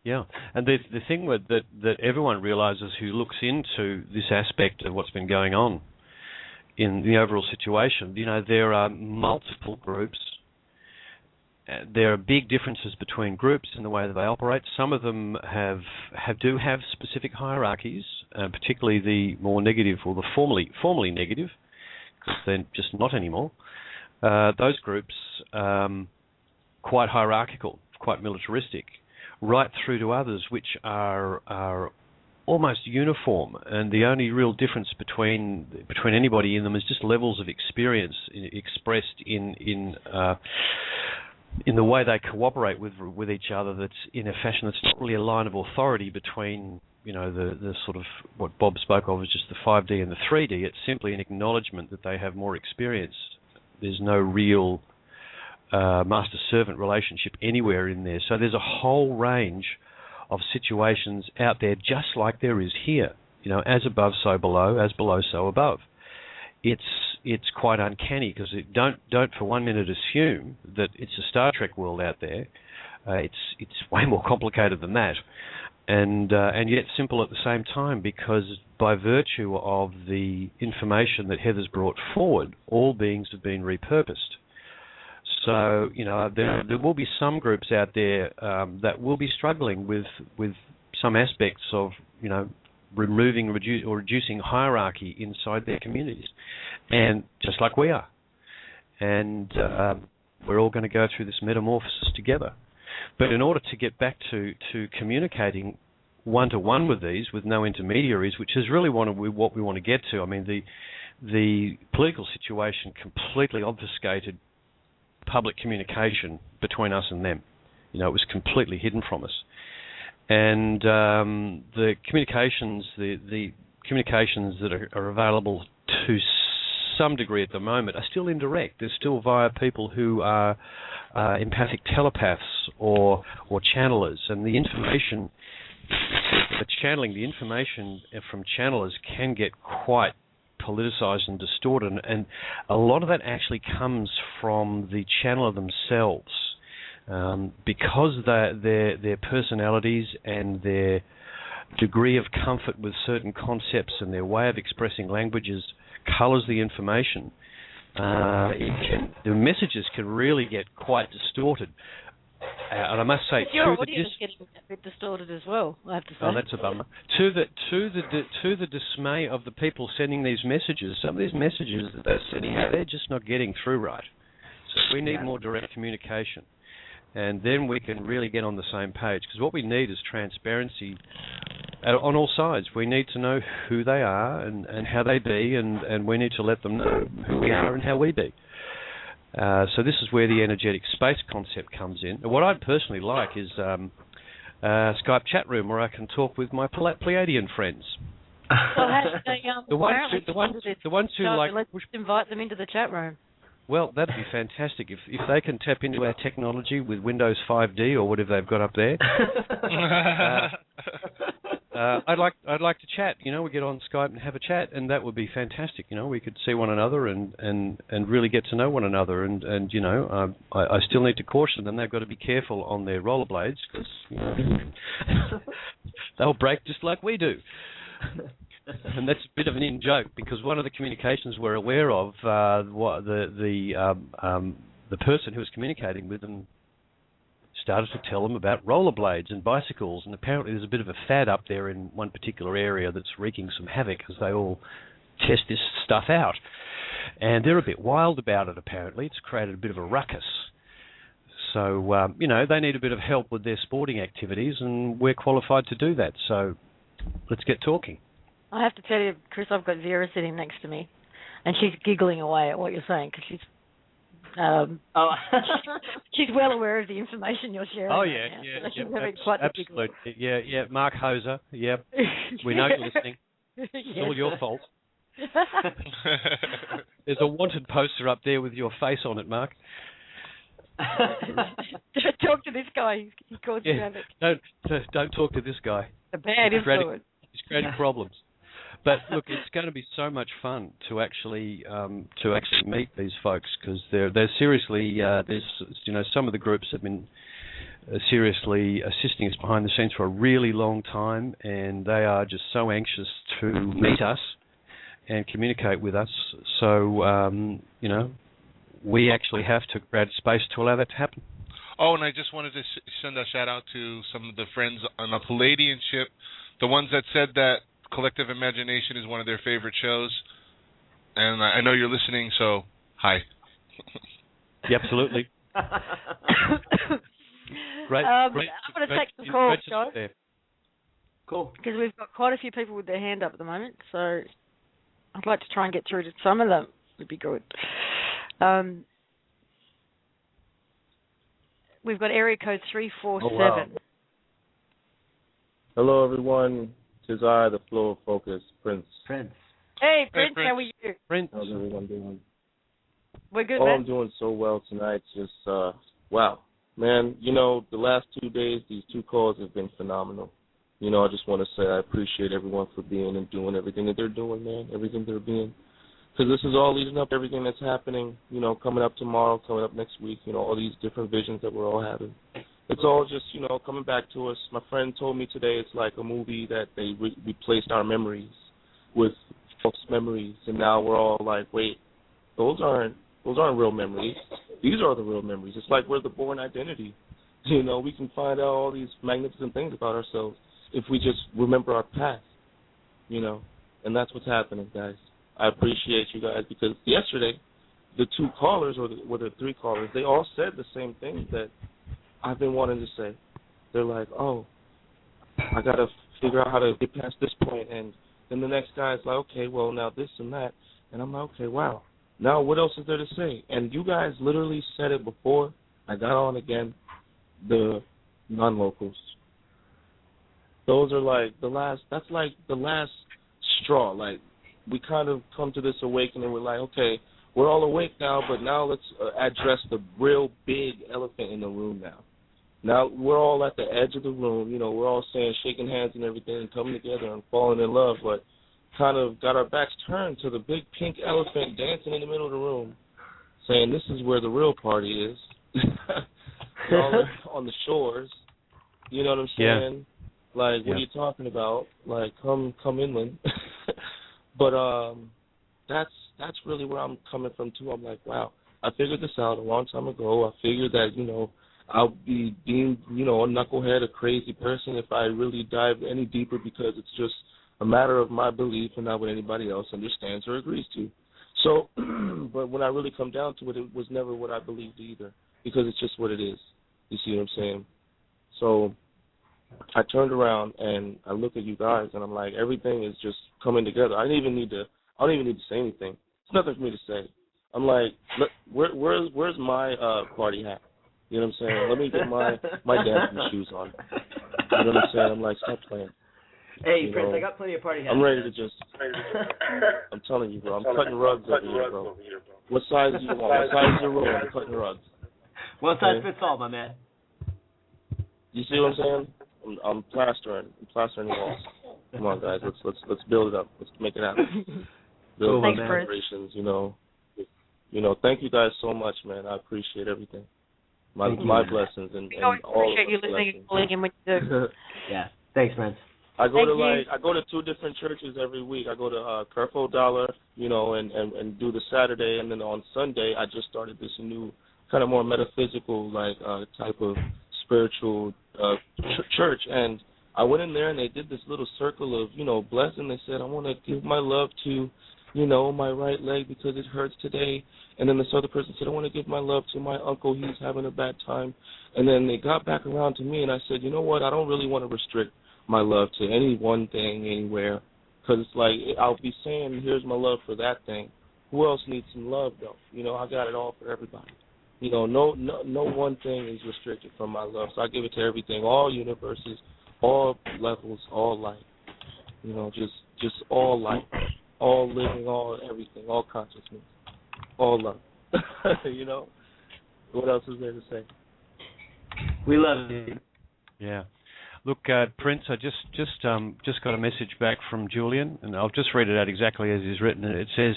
Yeah. And the thing that everyone realizes who looks into this aspect of what's been going on in the overall situation, there are multiple groups. There are big differences between groups in the way that they operate. Some of them do have specific hierarchies, particularly the more negative or the formerly negative, because they're just not anymore. Those groups, quite hierarchical, quite militaristic, right through to others which are almost uniform, and the only real difference between anybody in them is just levels of experience expressed in the way they cooperate with each other. That's in a fashion that's not really a line of authority between the sort of what Bob spoke of as just the 5D and the 3D. It's simply an acknowledgement that they have more experience. There's no real master-servant relationship anywhere in there. So there's a whole range of situations out there just like there is here. As above, so below, as below, so above. It's quite uncanny, because don't for 1 minute assume that it's a Star Trek world out there. It's way more complicated than that, and yet simple at the same time, because by virtue of the information that Heather's brought forward, all beings have been repurposed. So, there will be some groups out there that will be struggling with some aspects of, removing or reducing hierarchy inside their communities, and just like we are. And we're all going to go through this metamorphosis together. But in order to get back to communicating one-to-one with these, with no intermediaries, which is really what we want to get to. I mean, the political situation completely obfuscated public communication between us and them. It was completely hidden from us. And the communications that are available to some degree at the moment are still indirect. They're still via people who are empathic telepaths or channelers, and the information, the information from channelers can get quite politicized and distorted, and a lot of that actually comes from the channeler themselves, because their personalities and their degree of comfort with certain concepts and their way of expressing languages colors the information. The messages can really get quite distorted. And I must say, your audience is getting a bit distorted as well, I have to say. Oh, that's a bummer. To the dismay of the people sending these messages, some of these messages that they're sending out, they're just not getting through right. So we need more direct communication, and then we can really get on the same page. Because what we need is transparency on all sides. We need to know who they are and how they be, and we need to let them know who we are and how we be. So this is where the energetic space concept comes in. And what I'd personally like is Skype chat room where I can talk with my Pleiadian friends. Well, the ones who like. Let's invite them into the chat room. Well, that'd be fantastic if they can tap into our technology with Windows 5D or whatever they've got up there. I'd like to chat. We get on Skype and have a chat, and that would be fantastic. We could see one another and really get to know one another. And I still need to caution them. They've got to be careful on their rollerblades, because they'll break just like we do. And that's a bit of an in-joke, because one of the communications we're aware of, the person who was communicating with them started to tell them about rollerblades and bicycles, and apparently there's a bit of a fad up there in one particular area that's wreaking some havoc as they all test this stuff out. And they're a bit wild about it, apparently. It's created a bit of a ruckus. So, they need a bit of help with their sporting activities, and we're qualified to do that. So let's get talking. I have to tell you, Chris, I've got Vera sitting next to me, and she's giggling away at what you're saying, because she's she's well aware of the information you're sharing. Oh yeah, absolutely. Yeah. Mark Hoser. Yeah, we know you're listening. It's all your fault. There's a wanted poster up there with your face on it, Mark. Talk to this guy. He calls you havoc. Don't talk to this guy. A bad influence. He's creating problems. But look, it's going to be so much fun to actually meet these folks, because they're seriously there's some of the groups have been seriously assisting us behind the scenes for a really long time, and they are just so anxious to meet us and communicate with us. So we actually have to create a space to allow that to happen. Oh, and I just wanted to send a shout out to some of the friends on the Palladianship, the ones that said that Collective Imagination is one of their favorite shows, and I know you're listening, so hi. Yeah, absolutely. Great. I'm going to take some calls, guys. Cool. Because we've got quite a few people with their hand up at the moment, so I'd like to try and get through to some of them. Would be good. We've got area code 347. Oh, wow. Hello, everyone. Tis I, the flow of focus, Prince. Hey, Prince, how are you? Prince. How's everyone doing? We're good, man. I'm doing so well tonight. Just, wow. Man, the last 2 days, these 2 calls have been phenomenal. I just want to say I appreciate everyone for being and doing everything that they're doing, man, everything they're being. Because this is all leading up to everything that's happening, coming up tomorrow, coming up next week, all these different visions that we're all having. It's all just, coming back to us. My friend told me today it's like a movie that they replaced our memories with false memories, and now we're all like, wait, those aren't real memories. These are the real memories. It's like we're the born identity. We can find out all these magnificent things about ourselves if we just remember our past, and that's what's happening, guys. I appreciate you guys, because yesterday the 2 callers, or the 3 callers, they all said the same thing that I've been wanting to say. They're like, oh, I got to figure out how to get past this point. And then the next guy's like, okay, well, now this and that. And I'm like, okay, wow. Now what else is there to say? And you guys literally said it before I got on again, the non-locals. Those are like that's like the last straw. Like, we kind of come to this awakening. We're like, okay, we're all awake now, but now let's address the real big elephant in the room now. Now we're all at the edge of the room. We're all saying, shaking hands and everything, and coming together and falling in love, but kind of got our backs turned to the big pink elephant dancing in the middle of the room, saying this is where the real party is. All on the shores. You know what I'm saying? Yeah. Like, what are you talking about? Like, come inland. But that's really where I'm coming from too. I'm like, wow, I figured this out a long time ago. I figured that, I'll be deemed, a knucklehead, a crazy person if I really dive any deeper, because it's just a matter of my belief and not what anybody else understands or agrees to. So, but when I really come down to it, it was never what I believed either, because it's just what it is. You see what I'm saying? So I turned around and I look at you guys and I'm like, everything is just coming together. I don't even need to say anything. It's nothing for me to say. I'm like, where's my party hat? You know what I'm saying? Let me get my dancing shoes on. You know what I'm saying? I'm like, stop playing. Hey, Prince, I got plenty of party hats. I'm ready to just. I'm telling you, bro. I'm cutting rugs over here, bro. What size do you want? What size is your room? I'm cutting rugs. One size fits all, my man. You see what I'm saying? I'm plastering the walls. Come on, guys. Let's build it up. Let's make it happen. Build Thanks, celebrations. Thank you guys so much, man. I appreciate everything. My blessings and all of appreciate you listening and calling in when you do. Yeah. Thanks, Prince. I go to 2 different churches every week. I go to Kerfo Dollar, and do the Saturday, and then on Sunday I just started this new kind of more metaphysical type of spiritual church, and I went in there and they did this little circle of blessing. They said, I want to give my love to my right leg because it hurts today. And then this other person said, I want to give my love to my uncle. He's having a bad time. And then they got back around to me, and I said, you know what? I don't really want to restrict my love to any one thing anywhere, because it's like I'll be saying, here's my love for that thing. Who else needs some love, though? I got it all for everybody. No one thing is restricted from my love. So I give it to everything, all universes, all levels, all light. Just all light. all living, all everything, all consciousness, all love. You know? What else is there to say? We love you. Yeah. Look, Prince, I just got a message back from Julian, and I'll just read it out exactly as it's written. It says,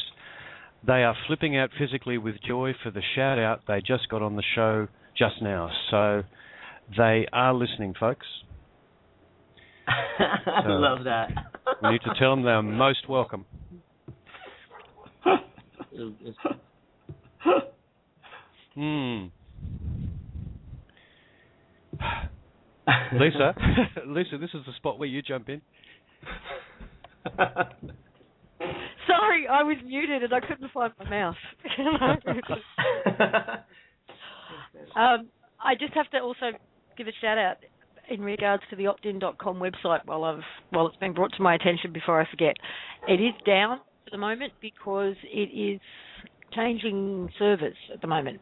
they are flipping out physically with joy for the shout-out they just got on the show just now. So they are listening, folks. I love that. We need to tell them they're most welcome. Lisa, this is the spot where you jump in. Sorry, I was muted and I couldn't find my mouse. I just have to also give a shout out in regards to the oppt-in.com website while it's been brought to my attention before I forget. It is down at the moment because it is changing servers at the moment.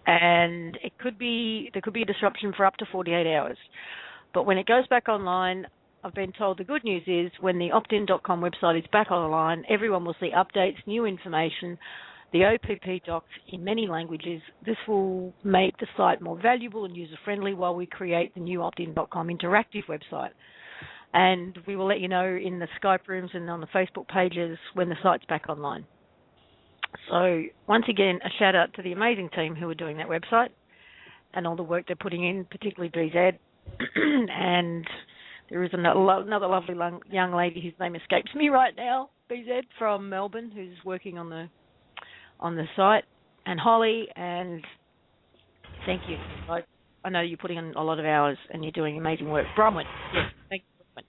And there could be a disruption for up to 48 hours. But when it goes back online, I've been told the good news is when the oppt-in.com website is back online, everyone will see updates, new information, the OPP docs in many languages. This will make the site more valuable and user-friendly while we create the new oppt-in.com interactive website. And we will let you know in the Skype rooms and on the Facebook pages when the site's back online. So once again, a shout out to the amazing team who are doing that website and all the work they're putting in, particularly DZ. And there is another lovely young lady whose name escapes me right now, BZ from Melbourne, who's working on the site, and Holly. And thank you. I know you're putting in a lot of hours and you're doing amazing work. Bronwyn, yes, thank you,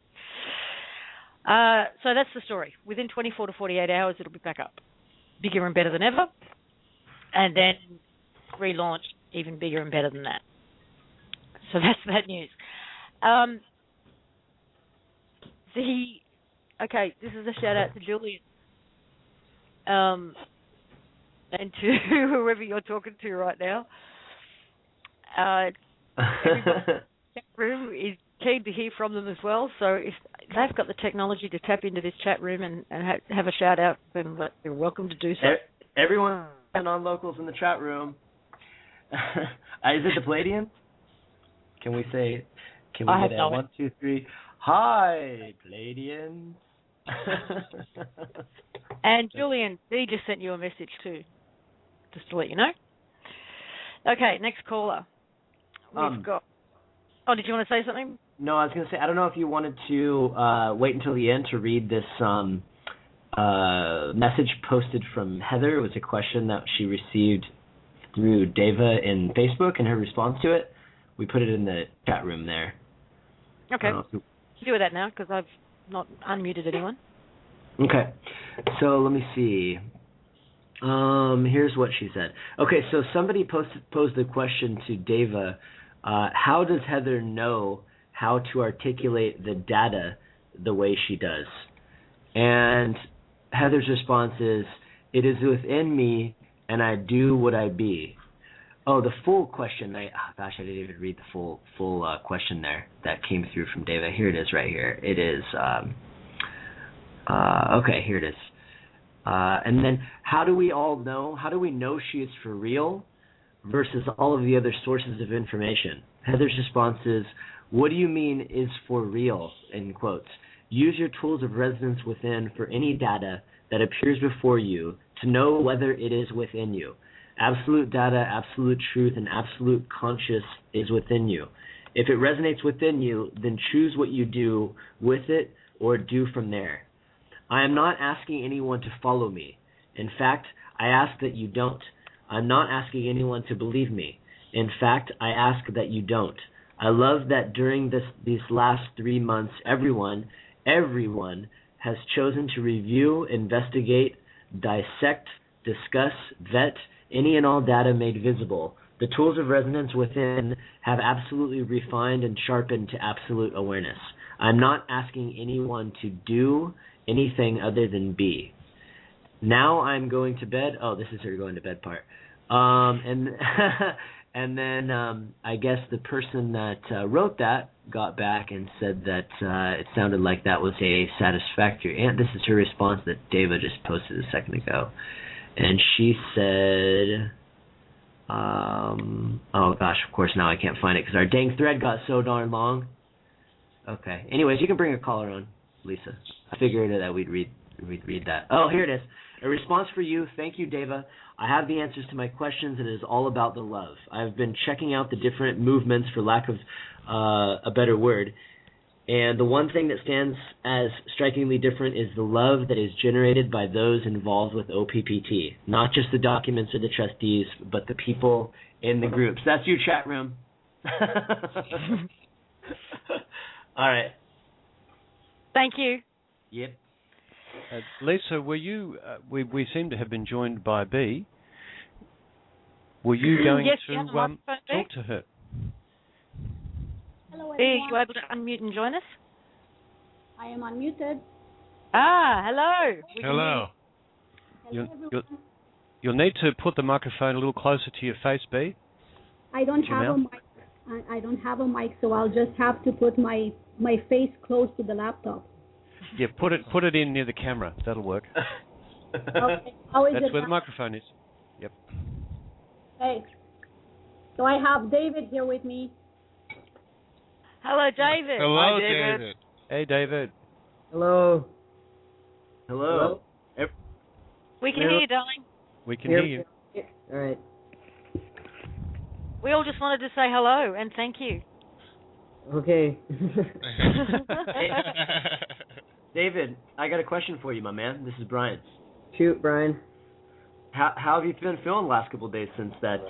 Bronwyn. So that's the story. Within 24 to 48 hours, it'll be back up. Bigger and better than ever, and then relaunch even bigger and better than that. So that's that news. This is a shout out to Julian, and to whoever you're talking to right now. Everybody in the chat room is keen to hear from them as well. So if they've got the technology to tap into this chat room and have a shout out, then they're welcome to do so. Everyone non-locals in the chat room. Is it the Palladians? Can we get a 1, 2, 3? Hi, Palladians. And Julian, he just sent you a message too, just to let you know. Okay, next caller. We've got. Oh, did you want to say something? No, I was going to say, I don't know if you wanted to wait until the end to read this message posted from Heather. It was a question that she received through Deva in Facebook, and her response to it. We put it in the chat room there. Okay. You do that now, because I've not unmuted anyone. Okay. So let me see. Here's what she said. Okay, so somebody posed the question to Deva, how does Heather know how to articulate the data the way she does? And Heather's response is, it is within me, and I do what I be. Oh, the full question. I didn't even read the full question there that came through from Deva. Here it is right here. It is, okay, here it is. And then how do we know she is for real versus all of the other sources of information? Heather's response is, what do you mean is for real, in quotes? Use your tools of resonance within for any data that appears before you to know whether it is within you. Absolute data, absolute truth, and absolute conscious is within you. If it resonates within you, then choose what you do with it or do from there. I am not asking anyone to follow me. In fact, I ask that you don't. I'm not asking anyone to believe me. In fact, I ask that you don't. I love that during these last 3 months, everyone has chosen to review, investigate, dissect, discuss, vet any and all data made visible. The tools of resonance within have absolutely refined and sharpened to absolute awareness. I'm not asking anyone to do anything other than be. Now I'm going to bed. Oh, this is her going to bed part. And And then I guess the person that wrote that got back and said that it sounded like that was a satisfactory. And this is her response that Deva just posted a second ago. And she said, oh gosh, of course now I can't find it because our dang thread got so darn long. Okay. Anyways, you can bring a caller on, Lisa. I figured that we'd read that. Oh, here it is. A response for you. Thank you, Deva. I have the answers to my questions, and it is all about the love. I've been checking out the different movements, for lack of a better word, and the one thing that stands as strikingly different is the love that is generated by those involved with OPPT, not just the documents or the trustees, but the people in the groups. That's you, chat room. All right. Thank you. Yep. Lisa, were you? We seem to have been joined by B. Were you going yes, to talk to her? Hello, B, everyone. are you able to unmute and join us? I am unmuted. Ah, hello. We can hear Hello. Hello, everyone. You'll need to put the microphone a little closer to your face, B. I don't have a mic. I don't have a mic, so I'll just have to put my face close to the laptop. Yeah, put it in near the camera. That'll work. Okay. How is That's it where the now? microphone is. Yep. Hey. So I have David here with me. Hello, David. Hello, Hi, David. David. Hey, David. Hello. Hello. We can hear you, darling. We can hear you. All right. We all just wanted to say hello and thank you. Okay. David, I got a question for you, my man. This is Brian. Shoot, Brian. How have you been feeling the last couple of days since that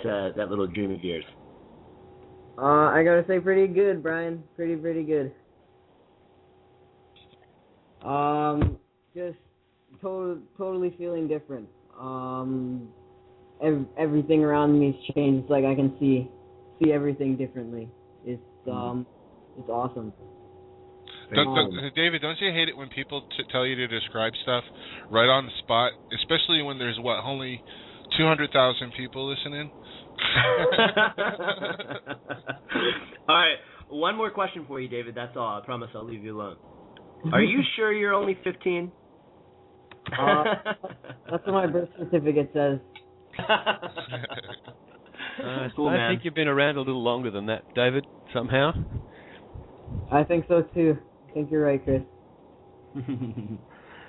little dream of yours? I gotta say, pretty good, Brian. Pretty good. Just totally feeling different. Everything around me has changed. It's like I can see everything differently. It's awesome. David, don't you hate it when people tell you to describe stuff right on the spot, especially when there's only 200,000 people listening? All right, one more question for you, David. That's all. I promise I'll leave you alone. Are you sure you're only 15? That's what my birth certificate says. Cool, I man. think you've been around a little longer than that, David, somehow. I think so too. I think you're right, Chris.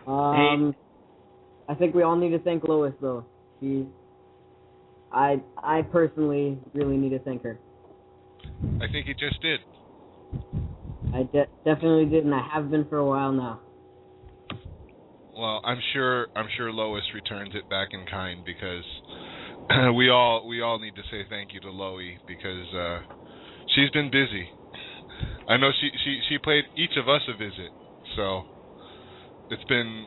I think we all need to thank Lois, though. I personally really need to thank her. I think you just did. I definitely did, and I have been for a while now. Well, I'm sure Lois returns it back in kind, because we all need to say thank you to Loie, because she's been busy. I know she paid each of us a visit, so it's been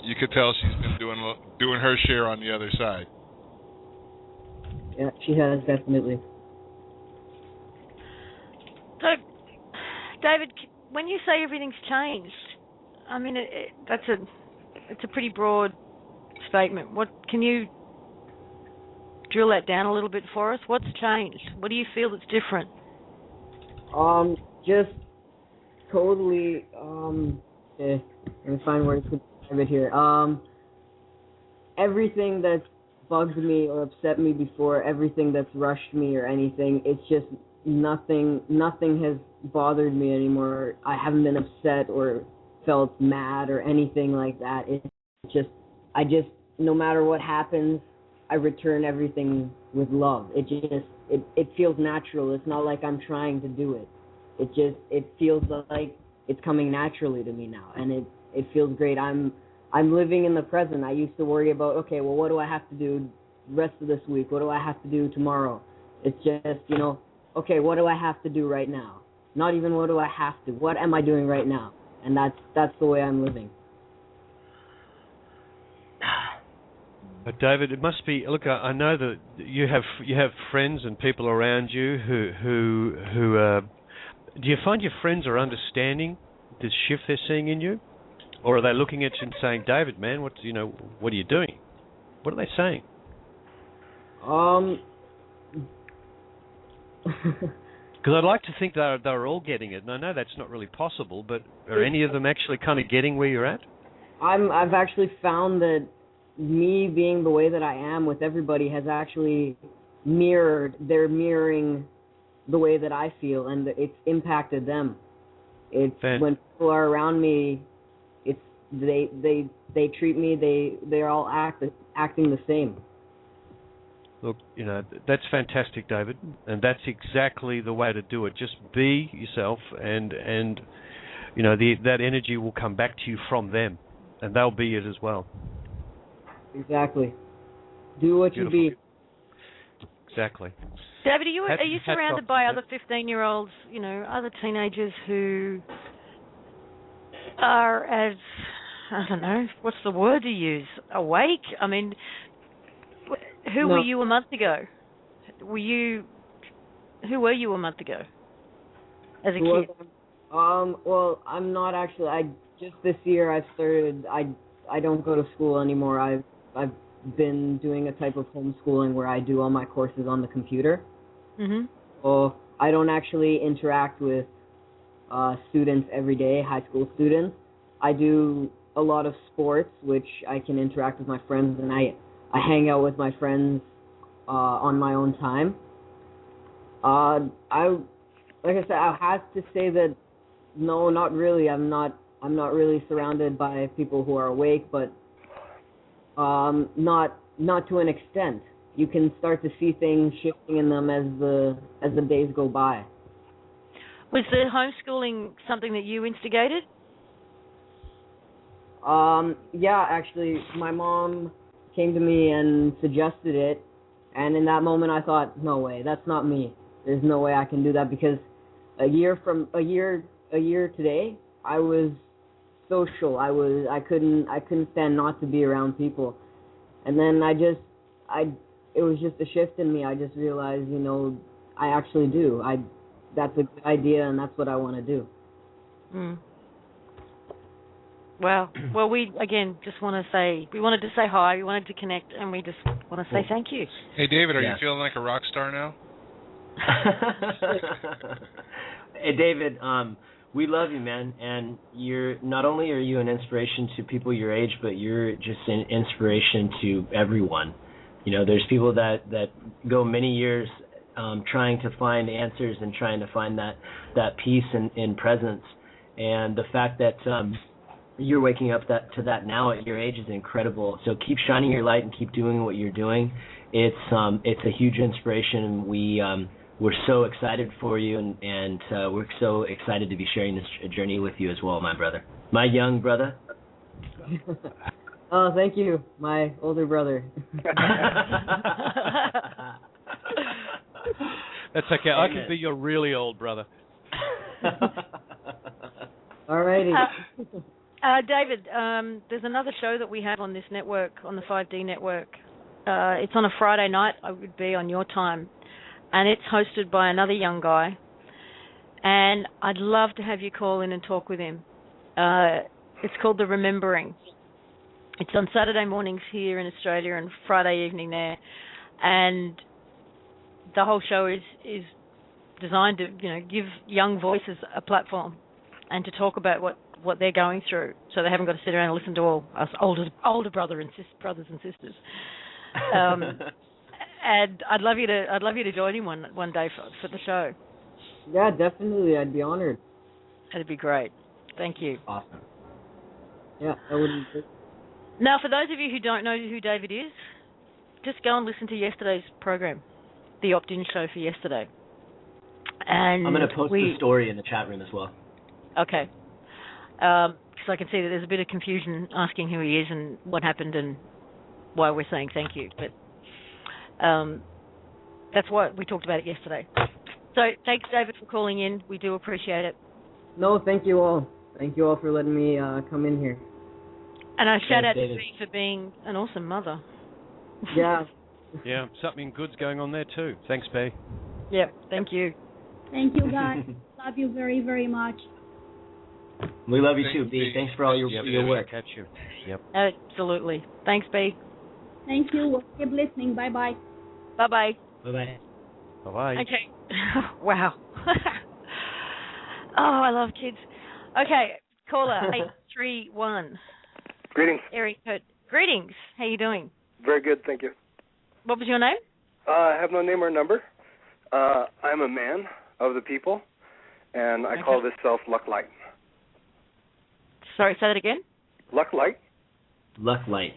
you could tell she's been doing her share on the other side. Yeah, she has, definitely. So, David, when you say everything's changed, I mean it's a pretty broad statement. What can you drill that down a little bit for us? What's changed? What do you feel that's different? Just totally, let me find words to describe it here. Everything that's bugged me or upset me before, everything that's rushed me or anything, it's just nothing has bothered me anymore. I haven't been upset or felt mad or anything like that. It's just, no matter what happens, I return everything with love. It feels natural. It's not like I'm trying to do it. It feels like it's coming naturally to me now, and it feels great. I'm living in the present. I used to worry about, okay, well, what do I have to do the rest of this week? What do I have to do tomorrow? It's just, okay, what do I have to do right now? Not even what do I have to. What am I doing right now? And that's the way I'm living. David, it must be. Look, I know that you have friends and people around you who do you find your friends are understanding this shift they're seeing in you, or are they looking at you and saying, "David, man, what are you doing?" What are they saying? Because I'd like to think they're all getting it, and I know that's not really possible, but are any of them actually kind of getting where you're at? I've actually found that me being the way that I am with everybody has actually they're mirroring the way that I feel, and it's impacted them. When people are around me, it's they treat me, they're all acting the same. Look, that's fantastic, David, and that's exactly the way to do it. Just be yourself, and that energy will come back to you from them, and they'll be it as well. Exactly. Do what you be. Exactly. David, are you surrounded by other 15-year-olds, other teenagers who are as, I don't know, what's the word to use, awake? I mean, who were you a month ago? Who were you a month ago as a kid? Well, I'm not actually. Just this year I've started. I don't go to school anymore. I've been doing a type of homeschooling where I do all my courses on the computer. Mhm. So I don't actually interact with students every day, high school students. I do a lot of sports, which I can interact with my friends, and I hang out with my friends on my own time. Like I said, I have to say that no, not really. I'm not really surrounded by people who are awake, but not to an extent. You can start to see things shifting in them as the days go by. Was the homeschooling something that you instigated? Yeah, actually, my mom came to me and suggested it, and in that moment I thought, no way, that's not me. There's no way I can do that, because a year today, I was social. I couldn't stand not to be around people, and then it was just a shift in me. I just realized, I actually do. That's a good idea, and that's what I want to do. Mm. Well, we again just wanted to say hi. We wanted to connect, and we just want to say thank you. Hey, David, are you feeling like a rock star now? Hey, David, we love you, man, and not only are you an inspiration to people your age, but you're just an inspiration to everyone. There's people that go many years trying to find answers and trying to find that peace in presence, and the fact that you're waking up to that now at your age is incredible. So keep shining your light and keep doing what you're doing. It's a huge inspiration, and we're so excited for you, and we're so excited to be sharing this journey with you as well, my brother, my young brother. Oh, thank you, my older brother. That's okay. I can be your really old brother. Alrighty. David, there's another show that we have on this network, on the 5D network. It's on a Friday night. I would be on your time. And it's hosted by another young guy. And I'd love to have you call in and talk with him. It's called The Remembering. It's on Saturday mornings here in Australia and Friday evening there. And the whole show is designed to, give young voices a platform and to talk about what they're going through, so they haven't got to sit around and listen to all us older brothers and sisters. And I'd love you to join him one day for the show. Yeah, definitely. I'd be honored. That'd be great. Thank you. Awesome. Yeah, I wouldn't. Now, for those of you who don't know who David is, just go and listen to yesterday's program, the opt-in show for yesterday. And I'm going to post the story in the chat room as well. Okay. Because I can see that there's a bit of confusion asking who he is and what happened and why we're saying thank you. But that's why we talked about it yesterday. So thanks, David, for calling in. We do appreciate it. No, thank you all. Thank you all for letting me come in here. And a shout out to Bea for being an awesome mother. Yeah. Yeah, something good's going on there too. Thanks, Bea. Yep, thank you. Thank you, guys. Love you very, very much. We love you too, Bea. Thanks for all your work. Catch you. Yep. Absolutely. Thanks, Bea. Thank you. We'll keep listening. Bye-bye. Bye-bye. Bye-bye. Bye-bye. Okay. Wow. Oh, I love kids. Okay, caller 831. Greetings. Area code. Greetings. How you doing? Very good, thank you. What was your name? I have no name or number. I'm a man of the people, and I call this self Luck Light. Sorry, say that again. Luck Light. Luck Light.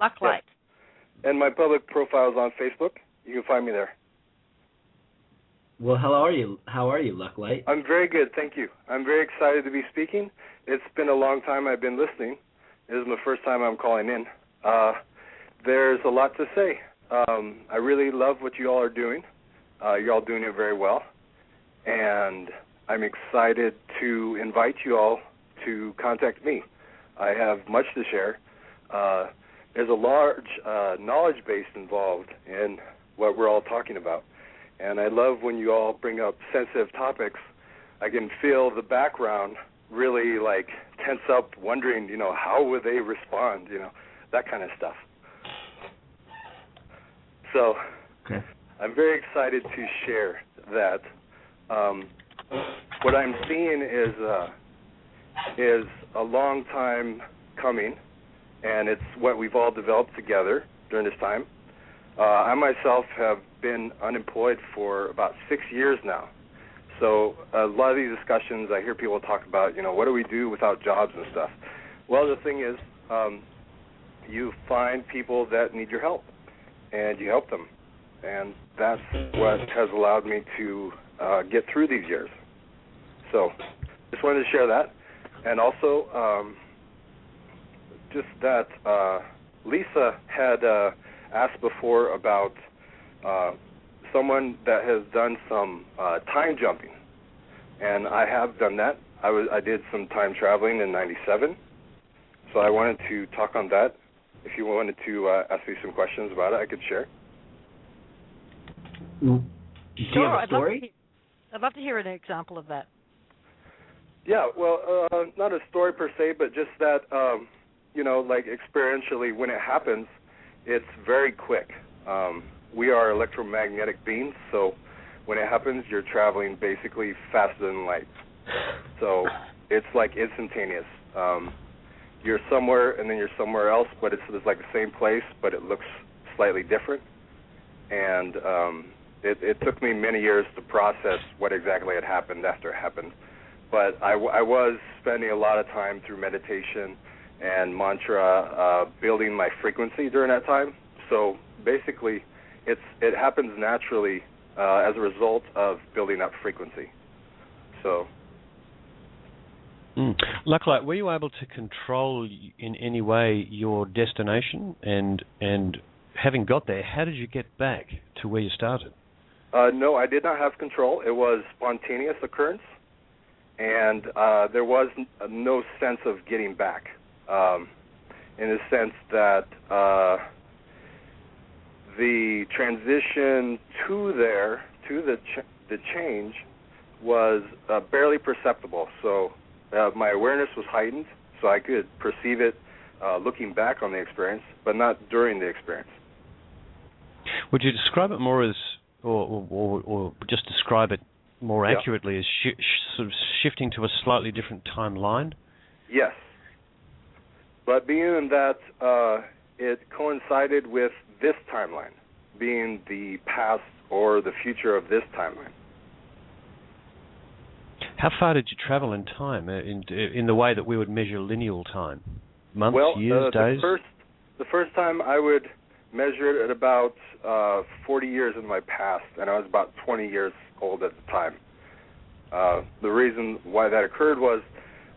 Luck Light. Yes. And my public profile is on Facebook. You can find me there. Well, how are you? How are you, Luck Light? I'm very good, thank you. I'm very excited to be speaking. It's been a long time I've been listening. This is my first time I'm calling in. There's a lot to say. I really love what you all are doing. You're all doing it very well. And I'm excited to invite you all to contact me. I have much to share. There's a large knowledge base involved in what we're all talking about. And I love when you all bring up sensitive topics. I can feel the background really like tense up, wondering, how would they respond, that kind of stuff. So I'm very excited to share that. What I'm seeing is a long time coming, and it's what we've all developed together during this time. I myself have been unemployed for about 6 years now. So a lot of these discussions, I hear people talk about, what do we do without jobs and stuff? Well, the thing is, you find people that need your help, and you help them. And that's what has allowed me to get through these years. So just wanted to share that. And also, just that Lisa had asked before about someone that has done some time jumping, and I have done that. I did some time traveling in '97, so I wanted to talk on that. If you wanted to ask me some questions about it, I could share. Do you have a story? I'd love to hear an example of that. Yeah, well, not a story per se, but just that, like experientially, when it happens, it's very quick. We are electromagnetic beings, so when it happens, you're traveling basically faster than light. So it's like instantaneous. You're somewhere and then you're somewhere else, but it's like the same place, but it looks slightly different. And it took me many years to process what exactly had happened after it happened. But I was spending a lot of time through meditation and mantra building my frequency during that time. So basically, it happens naturally as a result of building up frequency. So. Luckily, were you able to control in any way your destination? And having got there, how did you get back to where you started? No, I did not have control. It was spontaneous occurrence, and there was no sense of getting back, in the sense that the transition to the change was barely perceptible. So my awareness was heightened, so I could perceive it looking back on the experience, but not during the experience. Would you describe it more as, or just describe it more accurately as sort of shifting to a slightly different timeline? Yes. But being that it coincided with this timeline, being the past or the future of this timeline. How far did you travel in time, in the way that we would measure lineal time? Months, years, days? The first time I would measure it at about 40 years in my past, and I was about 20 years old at the time. The reason why that occurred was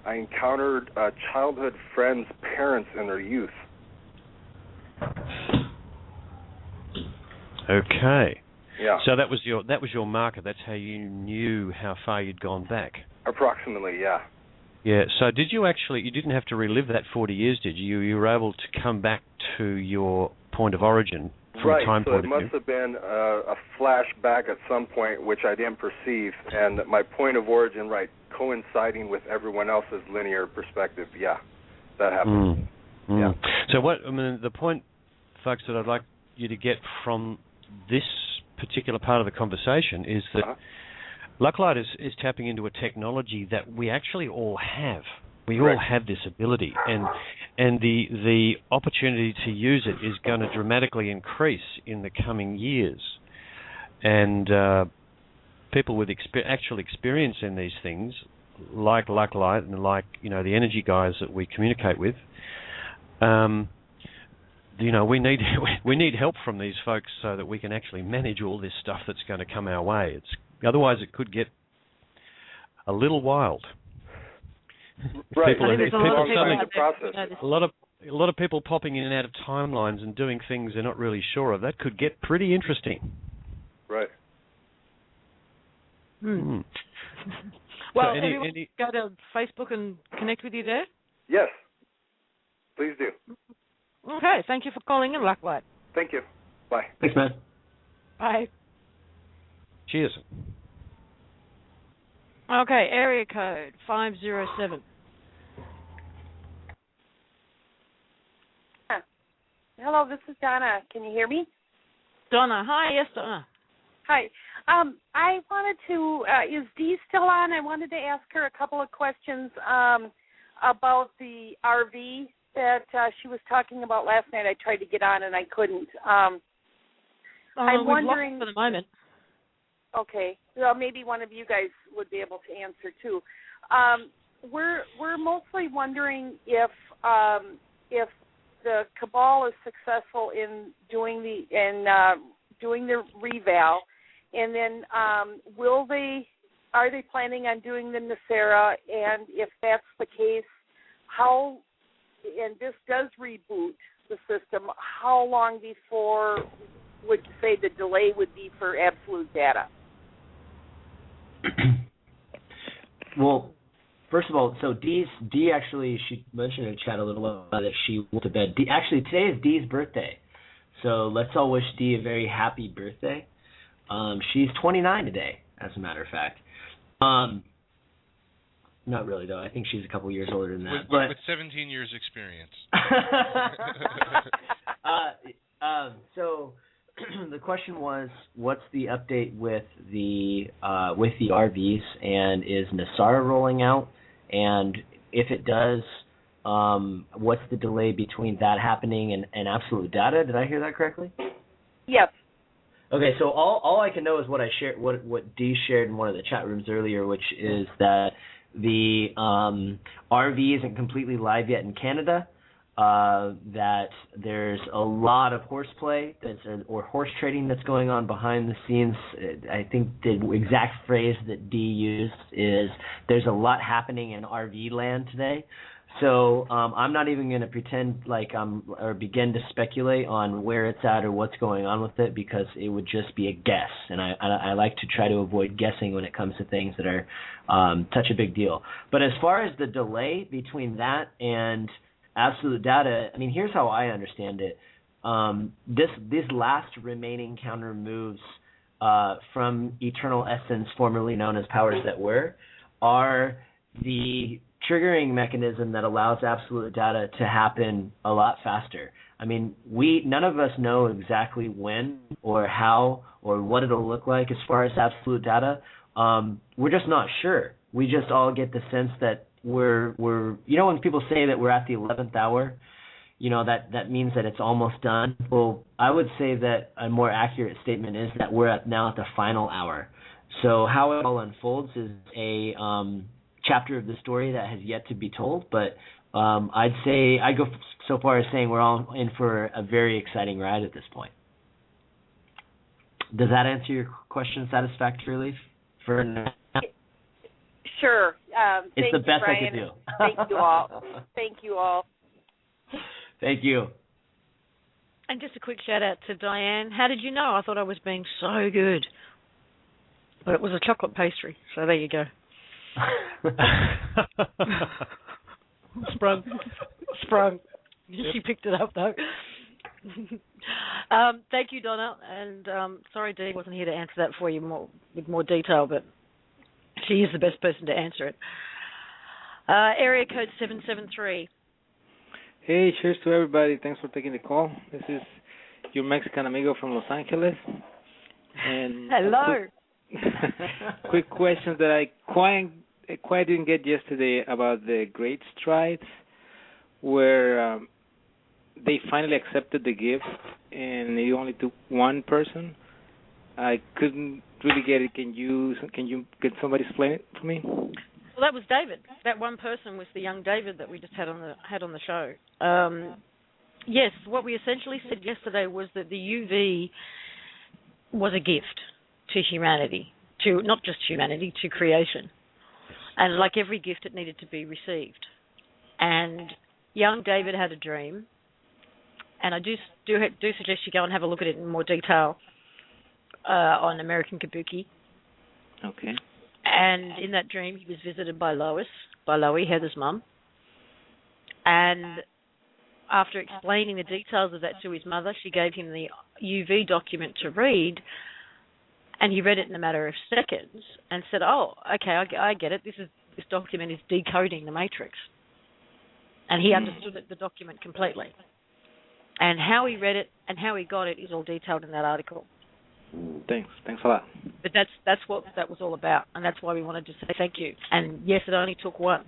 I encountered childhood friends' parents in their youth. Okay. Yeah. So that was your marker. That's how you knew how far you'd gone back. Approximately, yeah. Yeah. So did you actually? You didn't have to relive that 40 years, did you? You were able to come back to your point of origin from a time point of view. Right. So it must have been a flashback at some point, which I didn't perceive, and my point of origin, coinciding with everyone else's linear perspective. Yeah, that happened. Yeah. So the point, folks, that I'd like you to get from this particular part of the conversation is that Lucklight is tapping into a technology that we actually all have. We all have this ability, and the opportunity to use it is going to dramatically increase in the coming years. And people with actual experience in these things, like Lucklight and like the energy guys that we communicate with, we need help from these folks so that we can actually manage all this stuff that's going to come our way. Otherwise it could get a little wild. Right. A lot of people popping in and out of timelines and doing things they're not really sure of. That could get pretty interesting. Right. Hmm. Well, so everyone go to Facebook and connect with you there? Yes. Please do. Okay. Thank you for calling in, Lucklight. Thank you. Bye. Thanks, man. Bye. Cheers. Okay, area code 507. Hello, this is Donna. Can you hear me? Donna. Hi, yes, Donna. Hi. I wanted to, is Dee still on? I wanted to ask her a couple of questions about the RV that she was talking about last night. I tried to get on and I couldn't. I'm wondering for the moment. Okay. Well, maybe one of you guys would be able to answer too. We're mostly wondering if the cabal is successful in doing the reval, and then are they planning on doing the Nacera? And if that's the case, how? And this does reboot the system. How long before would you say the delay would be for absolute data? Well, first of all, so Dee actually, she mentioned in the chat a little while that she went to bed. Actually, today is Dee's birthday, so let's all wish Dee a very happy birthday. She's 29 today, as a matter of fact. Not really, though. I think she's a couple years older than that. With 17 years experience. So the question was, what's the update with the RVs, and is Nacera rolling out? And if it does, what's the delay between that happening and absolute data? Did I hear that correctly? Yes. Okay, so all I can know is what I shared, what Dee shared in one of the chat rooms earlier, which is that the RV isn't completely live yet in Canada. That there's a lot of horseplay or horse trading that's going on behind the scenes. I think the exact phrase that Dee used is there's a lot happening in RV land today. So I'm not even going to pretend like or begin to speculate on where it's at or what's going on with it, because it would just be a guess. And I like to try to avoid guessing when it comes to things that are such a big deal. But as far as the delay between that and absolute data, I mean, here's how I understand it. These last remaining counter moves from Eternal Essence, formerly known as Powers That Were, are the triggering mechanism that allows absolute data to happen a lot faster. I mean, none of us know exactly when or how or what it'll look like as far as absolute data. We're just not sure. We just all get the sense that we're when people say that we're at the 11th hour, that means that it's almost done. Well, I would say that a more accurate statement is that we're now at the final hour. So how it all unfolds is a chapter of the story that has yet to be told, but I'd go so far as saying we're all in for a very exciting ride at this point. Does that answer your question satisfactorily? For now? Sure. It's the best Brian. I could do. Thank you all. Thank you all. Thank you. And just a quick shout out to Diane. How did you know? I thought I was being so good. But it was a chocolate pastry, so there you go. Sprung. She picked it up though. Thank you, Donna, and sorry Dee wasn't here to answer that for you with more detail, but she is the best person to answer it. Area code 773. Hey, cheers to everybody. Thanks for taking the call. This is your Mexican amigo from Los Angeles. And Hello. Quick question that I quite didn't get yesterday about the Great Strides, where they finally accepted the gift, and it only took one person. I couldn't really get it. Can somebody explain it for me? Well, that was David. That one person was the young David that we just had on the show. Yes, what we essentially said yesterday was that the UV was a gift to humanity, to not just humanity, to creation. And like every gift, it needed to be received. And young David had a dream, and I do suggest you go and have a look at it in more detail on American Kabuki. Okay. And in that dream, he was visited by Loie, Heather's mum. And after explaining the details of that to his mother, she gave him the UV document to read, and he read it in a matter of seconds and said, "Oh, okay, I get it. This document is decoding the matrix." And he understood the document completely. And how he read it and how he got it is all detailed in that article. Thanks a lot. But that's what that was all about, and that's why we wanted to say thank you. And yes, it only took one.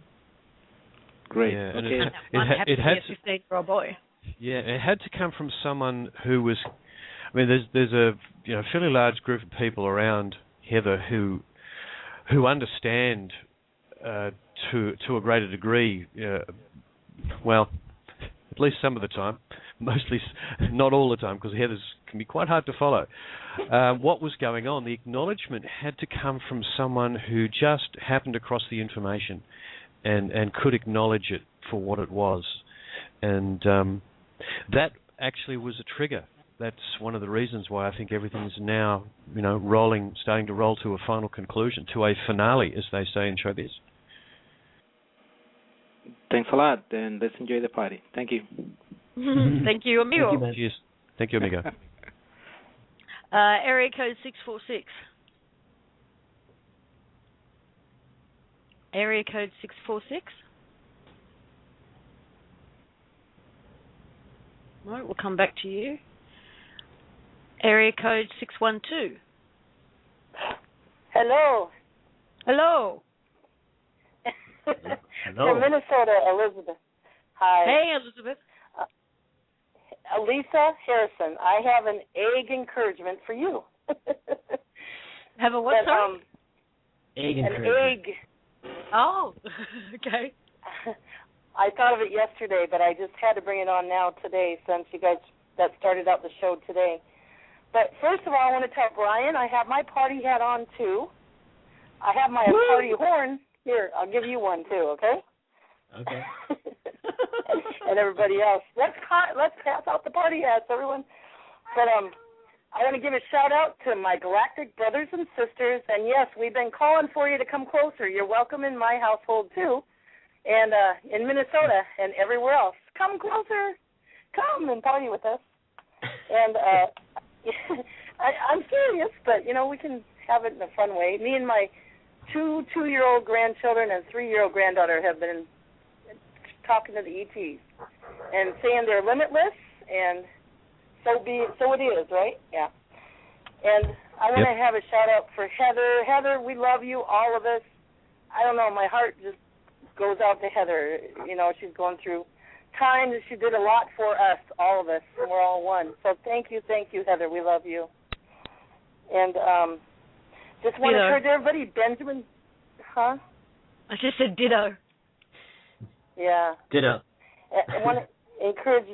Great. Yeah, and okay. It had to be a 15-year-old boy. Yeah, it had to come from someone who was. I mean, there's a fairly large group of people around Heather who understand to a greater degree. Well, at least some of the time. Mostly, not all the time, because Heather's can be quite hard to follow. What was going on? The acknowledgement had to come from someone who just happened across the information and could acknowledge it for what it was. And that actually was a trigger. That's one of the reasons why I think everything's now, starting to roll to a final conclusion, to a finale, as they say in showbiz. Thanks a lot, and let's enjoy the party. Thank you. Thank you, amigo. Thank you, cheers. Thank you, amigo. Area code 646. Area code 646. All right, we'll come back to you. Area code 612. Hello. Hello. Hello. From Minnesota, Elizabeth. Hi. Hey, Elizabeth. Lisa Harrison, I have an egg encouragement for you. Have a what, sorry? Egg encouragement. An egg. Oh, okay. I thought of it yesterday, but I just had to bring it on now today since you guys that started out the show today. But first of all, I want to tell Brian I have my party hat on, too. I have my party horn. Here, I'll give you one, too, okay? Okay. And everybody else. Let's pass out the party hats, everyone. But I want to give a shout-out to my galactic brothers and sisters. And, yes, we've been calling for you to come closer. You're welcome in my household, too, and in Minnesota and everywhere else. Come closer. Come and party with us. And I'm serious, but, we can have it in a fun way. Me and my two-year-old grandchildren and 3-year-old granddaughter have been talking to the ETs and saying they're limitless, and so it is, right? Yeah. And I want to have a shout-out for Heather. Heather, we love you, all of us. I don't know, my heart just goes out to Heather. She's going through times, and she did a lot for us, all of us, and we're all one. So thank you, Heather. We love you. And just want to encourage everybody, Benjamin, huh? I just said ditto. Yeah. Ditto. I want to encourage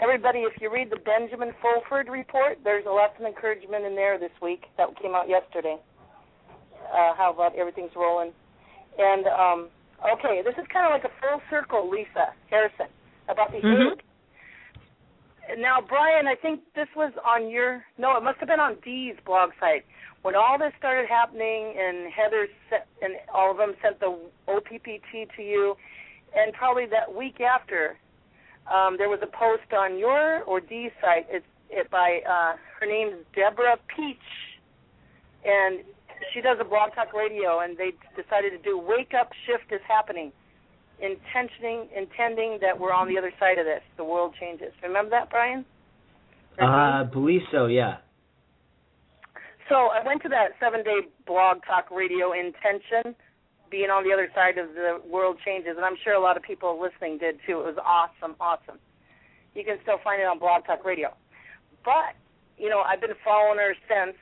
everybody, if you read the Benjamin Fulford report, there's a lot of encouragement in there this week that came out yesterday. How about everything's rolling. And, okay, this is kind of like a full circle, Lisa Harrison, about the egg. Now, Brian, I think this was on it must have been on Dee's blog site. When all this started happening and Heather and all of them sent the OPPT to you, and probably that week after, there was a post on your or Dee's site. It's by her name's Deborah Peach, and she does a blog talk radio, and they decided to do Wake Up Shift is Happening, intending that we're on the other side of this. The world changes. Remember that, Brian? I believe so, yeah. So I went to that 7-day blog talk radio intention, being on the other side of the world changes, and I'm sure a lot of people listening did too. It was awesome. You can still find it on Blog Talk Radio. But, I've been following her since.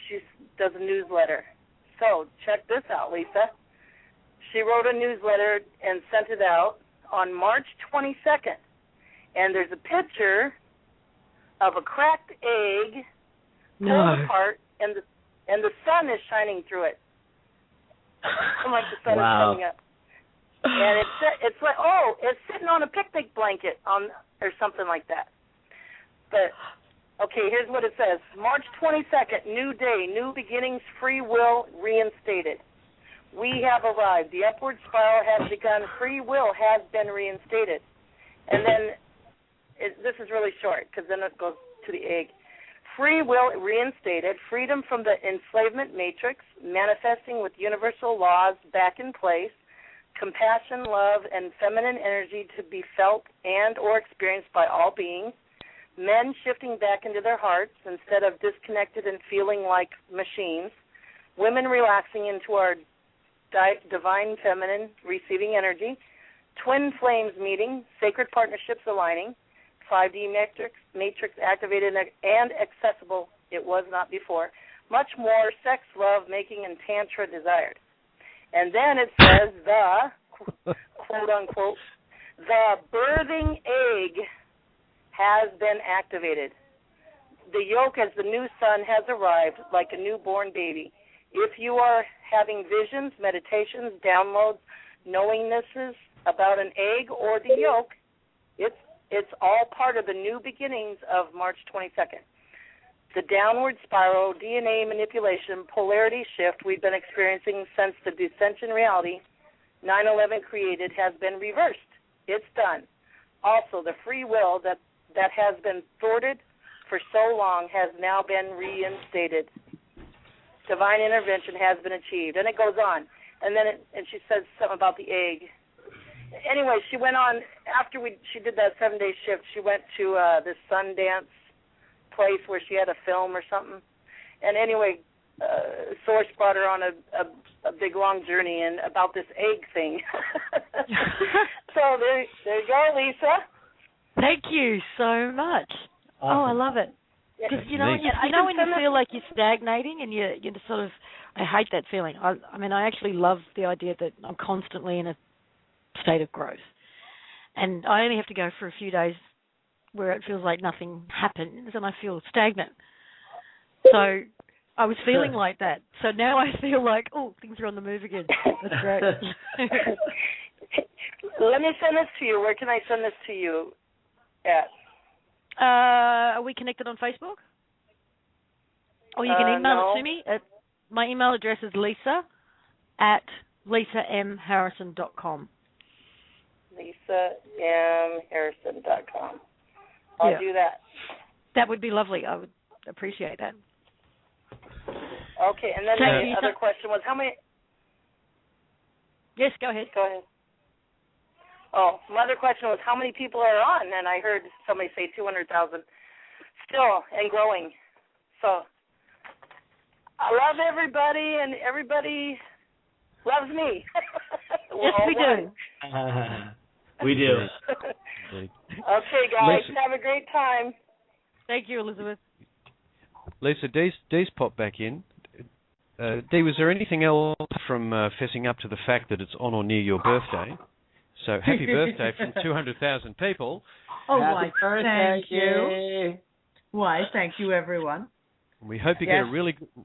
She does a newsletter. So check this out, Lisa. She wrote a newsletter and sent it out on March 22nd. And there's a picture of a cracked egg pulled apart, and the sun is shining through it. Like the sun is coming up. And it's like, it's sitting on a picnic blanket or something like that. But, okay, here's what it says. March 22nd, new day, new beginnings, free will reinstated. We have arrived. The upward spiral has begun. Free will has been reinstated. And then, this is really short because then it goes to the egg. Free will reinstated, freedom from the enslavement matrix, manifesting with universal laws back in place, compassion, love, and feminine energy to be felt and or experienced by all beings, men shifting back into their hearts instead of disconnected and feeling like machines, women relaxing into our divine feminine receiving energy, twin flames meeting, sacred partnerships aligning, 5D matrix activated and accessible, it was not before, much more sex, love, making, and tantra desired. And then it says the, quote unquote, the birthing egg has been activated. The yolk as the new sun has arrived like a newborn baby. If you are having visions, meditations, downloads, knowingnesses about an egg or the yolk, it's all part of the new beginnings of March 22nd. The downward spiral, DNA manipulation, polarity shift we've been experiencing since the descension reality 9/11 created has been reversed. It's done. Also, the free will that has been thwarted for so long has now been reinstated. Divine intervention has been achieved. And it goes on. And then and she says something about the egg. Anyway, she went on, after she did that 7-day shift, she went to this Sundance place where she had a film or something. And anyway, Source brought her on a big, long journey about this egg thing. So there you go, Lisa. Thank you so much. Awesome. Oh, I love it. Because, when you feel like you're stagnating and you're sort of, I hate that feeling. I actually love the idea that I'm constantly in a state of growth. And I only have to go for a few days where it feels like nothing happens and I feel stagnant. So I was feeling like that. So now I feel like, things are on the move again. That's great. Let me send this to you. Where can I send this to you at? Are we connected on Facebook? Or you can email it to me. My email address is lisa@lisamharrison.com. lisamharrison.com. I'll do that. That would be lovely. I would appreciate that. Okay, and then the other question was how many... Yes, go ahead. Go ahead. Oh, my other question was how many people are on, and I heard somebody say 200,000 still and growing. So I love everybody, and everybody loves me. Yes, we do. We do. Okay, guys, have a great time. Thank you, Elizabeth. Lisa, Dee's popped back in. Dee, was there anything else from fessing up to the fact that it's on or near your birthday? So happy birthday from 200,000 people. Oh, happy birthday, thank you. Why, thank you, everyone. We hope you get a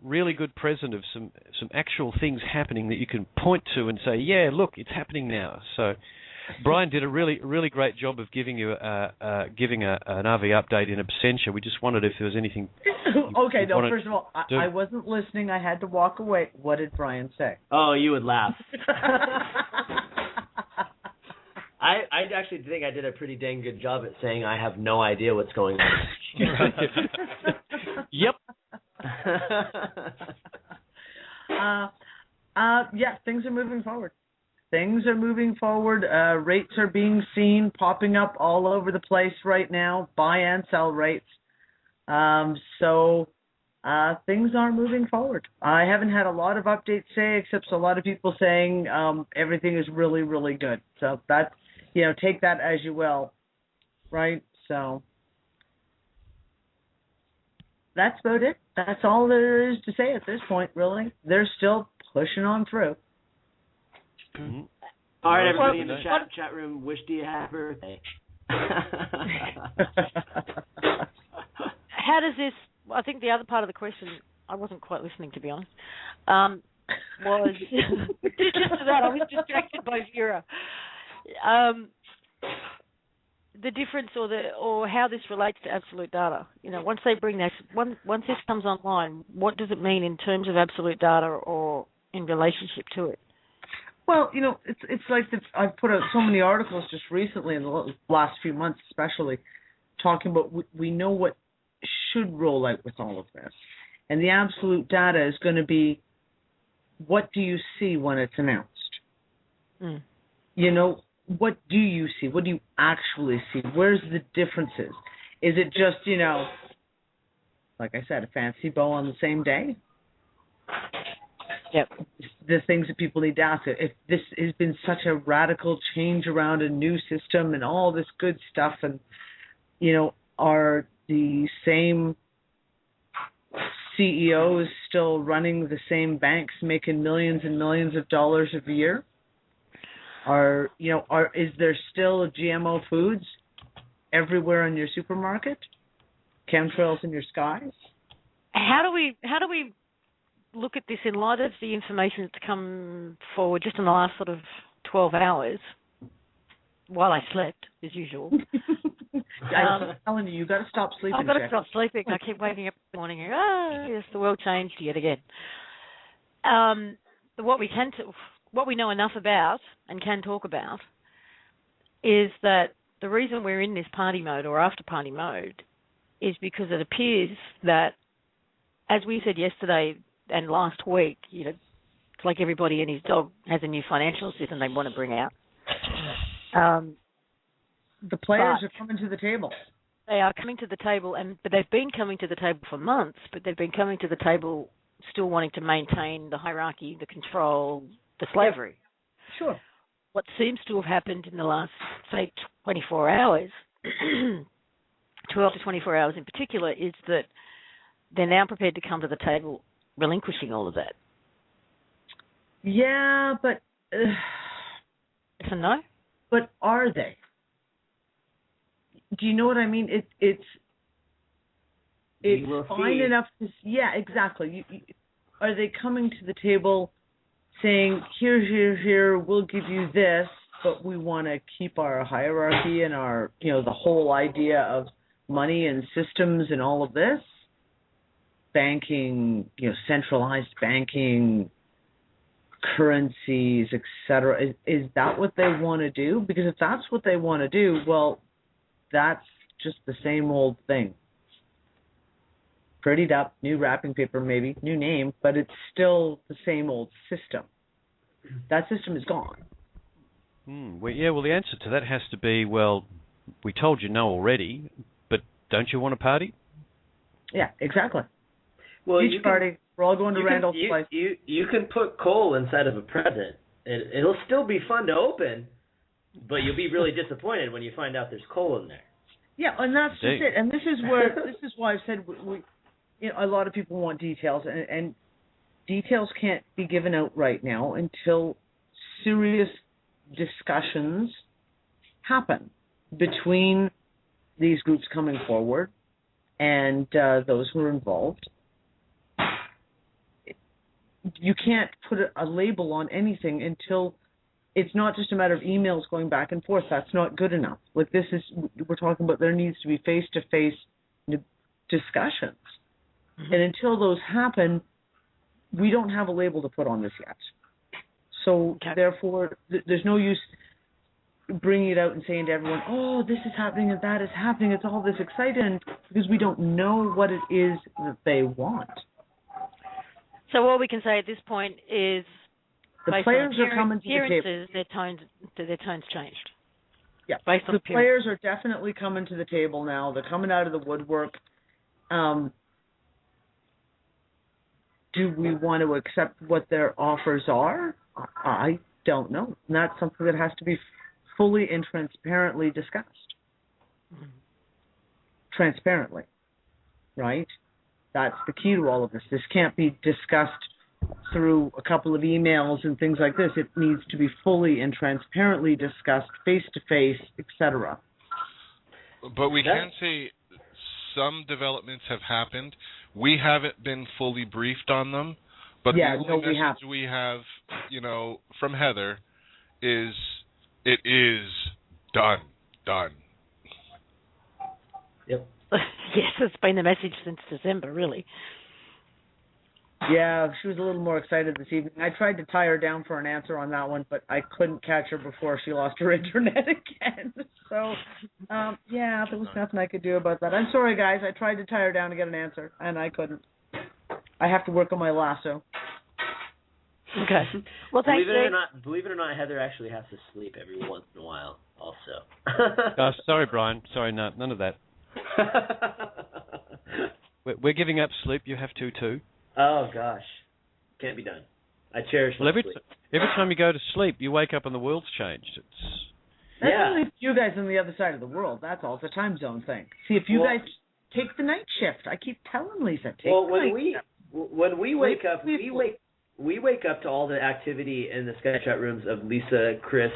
really good present of some actual things happening that you can point to and say, yeah, look, it's happening now. So Brian did a really great job of giving you an RV update in absentia. We just wondered if there was anything. Okay, no. First of all, I wasn't listening. I had to walk away. What did Brian say? Oh, you would laugh. I actually think I did a pretty dang good job at saying I have no idea what's going on. Yep. Yeah, things are moving forward. Things are moving forward. Rates are being seen, popping up all over the place right now, buy and sell rates. So things are moving forward. I haven't had a lot of updates say, except a lot of people saying everything is really, really good. So that, take that as you will, right? So that's about it. That's all there is to say at this point, really. They're still pushing on through. Mm-hmm. All right, everybody in the chat room, wish Dia happy birthday. How does this, I think the other part of the question, I wasn't quite listening, to be honest, was, just to that, I was distracted by Vera. The difference or how this relates to absolute data. Once they bring this, once this comes online, what does it mean in terms of absolute data or in relationship to it? Well, it's like I've put out so many articles just recently in the last few months, especially talking about we know what should roll out with all of this, and the absolute data is going to be, what do you see when it's announced? Mm. What do you see? What do you actually see? Where's the differences? Is it just like I said, a fancy bow on the same day? Yep. The things that people need to ask. If this has been such a radical change around a new system and all this good stuff, and are the same CEOs still running the same banks, making millions and millions of dollars a year? Is there still GMO foods everywhere in your supermarket? Chemtrails in your skies? How do we look at this in light of the information that's come forward just in the last sort of 12 hours while I slept, as usual? I'm telling you got to stop sleeping. I've got to stop sleeping. I keep waking up in the morning and yes, the world changed yet again. What we know enough about and can talk about is that the reason we're in this party mode or after party mode is because it appears that, as we said yesterday and last week, it's like everybody and his dog has a new financial system they want to bring out. The players are coming to the table. They are coming to the table, but they've been coming to the table for months, but they've been coming to the table still wanting to maintain the hierarchy, the control, the slavery. Sure. What seems to have happened in the last, say, 24 hours, 12 to 24 hours in particular, is that they're now prepared to come to the table relinquishing all of that. Yeah, but... Yes and no? But are they? Do you know what I mean? It's fine enough to... Yeah, exactly. Are they coming to the table saying, here, we'll give you this, but we want to keep our hierarchy and our, the whole idea of money and systems and all of this? Banking, centralized banking, currencies, etc. Is that what they want to do? Because if that's what they want to do, well, that's just the same old thing. Prettied up, new wrapping paper maybe, new name, but it's still the same old system. That system is gone. Well, the answer to that has to be, well, we told you no already, but don't you want a party? Yeah, exactly. Well, party. We're all going to Randall's place. You can put coal inside of a present. It'll still be fun to open, but you'll be really disappointed when you find out there's coal in there. Yeah, and that's just it. And this is why I've said a lot of people want details, and details can't be given out right now until serious discussions happen between these groups coming forward and those who are involved. You can't put a label on anything until it's not just a matter of emails going back and forth. That's not good enough. Like we're talking about, there needs to be face-to-face discussions. Mm-hmm. And until those happen, we don't have a label to put on this yet. So therefore, there's no use bringing it out and saying to everyone, oh, this is happening and that is happening. It's all this exciting, because we don't know what it is that they want. So all we can say at this point is the players are coming to the table. Their tone's changed. Yeah, the players are definitely coming to the table now. They're coming out of the woodwork. Do we want to accept what their offers are? I don't know. And that's something that has to be fully and transparently discussed. Transparently, right? That's the key to all of this. This can't be discussed through a couple of emails and things like this. It needs to be fully and transparently discussed, face-to-face, etc. But we can say some developments have happened. We haven't been fully briefed on them, but the only message we have, from Heather is it is done. Yep. Yes, it's been the message since December, really. Yeah, she was a little more excited this evening. I tried to tie her down for an answer on that one, but I couldn't catch her before she lost her internet again. So, there was nothing I could do about that. I'm sorry, guys. I tried to tie her down to get an answer, and I couldn't. I have to work on my lasso. Okay. Well, thanks. Believe it or not, Heather actually has to sleep every once in a while, also. Sorry, Brian. Sorry, none of that. We're giving up sleep. You have to too. Oh gosh, can't be done. I cherish my sleep. Every time you go to sleep, you wake up and the world's changed. That's only you guys on the other side of the world. That's all. It's a time zone thing. See, if you guys take the night shift, I keep telling Lisa, when we wake up, we wake up to all the activity in the Sky Chat rooms of Lisa, Chris,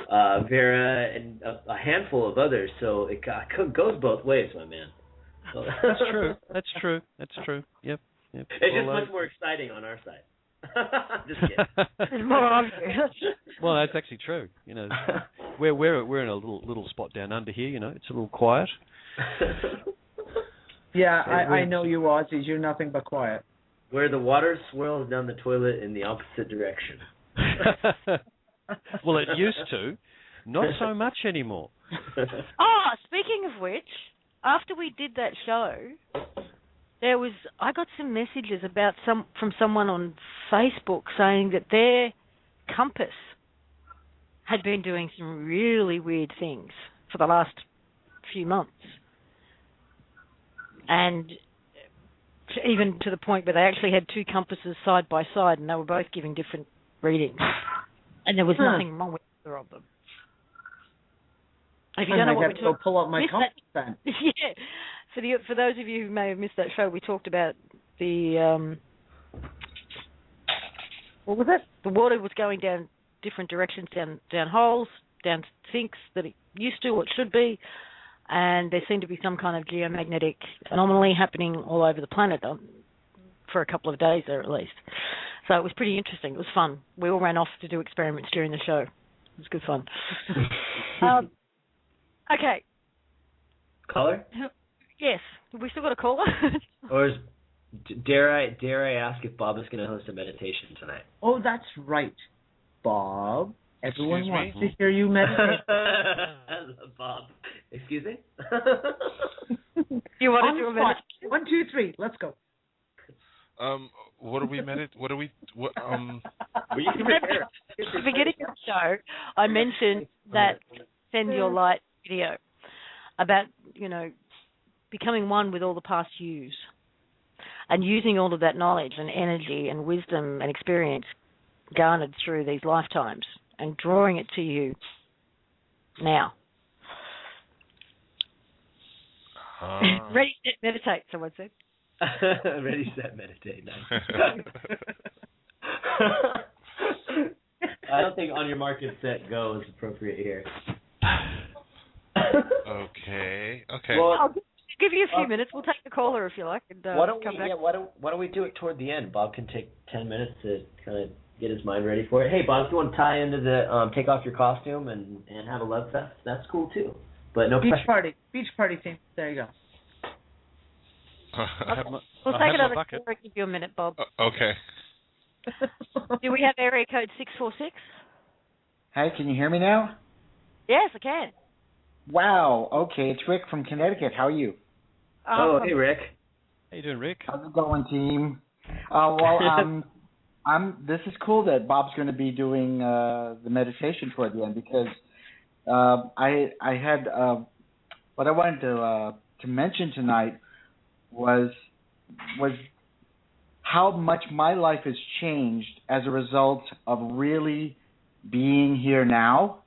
Vera, and a handful of others. So it goes both ways, my man. So. That's true. Yep. It's just much more exciting on our side. Just kidding. It's more obvious. Well, that's actually true. We're in a little spot down under here. It's a little quiet. Yeah, I know you Aussies. You're nothing but quiet. Where the water swirls down the toilet in the opposite direction. Well, it used to. Not so much anymore. Oh, speaking of which, after we did that show, I got some messages from someone on Facebook saying that their compass had been doing some really weird things for the last few months. And even to the point where they actually had two compasses side by side and they were both giving different readings. And there was nothing wrong with either of them. If you don't know what we're talking about, pull up my compass then. Yeah. For those of you who may have missed that show, we talked about the what was it? The water was going down different directions, down holes, down sinks that it used to or it should be, and there seemed to be some kind of geomagnetic anomaly happening all over the planet for a couple of days there at least. So it was pretty interesting. It was fun. We all ran off to do experiments during the show. It was good fun. Okay. Caller? Yes. Have we still got a caller? Or dare I ask if Bob is going to host a meditation tonight? Oh, that's right, Bob. Everyone wants to hear you meditate. Bob. Excuse me? You want to do a meditation? 1, 2, 3. Let's go. What are we What are we? What? At the beginning of the show, I mentioned that Send Your Light video about becoming one with all the past yous and using all of that knowledge and energy and wisdom and experience garnered through these lifetimes and drawing it to you now. Ready, set, meditate, someone said. Ready, set, meditate. Nice. I don't think on your mark and set, go is appropriate here. Okay. Well, I'll give you a few minutes. We'll take the caller if you like. And, why don't we do it toward the end? Bob can take 10 minutes to kind of get his mind ready for it. Hey, Bob, if you want to tie into the take off your costume and have a love fest, that's cool too. But no pressure. Beach party theme. There you go. We'll take another caller and give you a minute, Bob. Okay. Do we have area code 646? Hi, can you hear me now? Yes, I can. Wow. Okay, it's Rick from Connecticut. How are you? Hey, Rick. How you doing, Rick? How's it going, team? This is cool that Bob's going to be doing the meditation toward the end because I had what I wanted to mention tonight was how much my life has changed as a result of really being here now.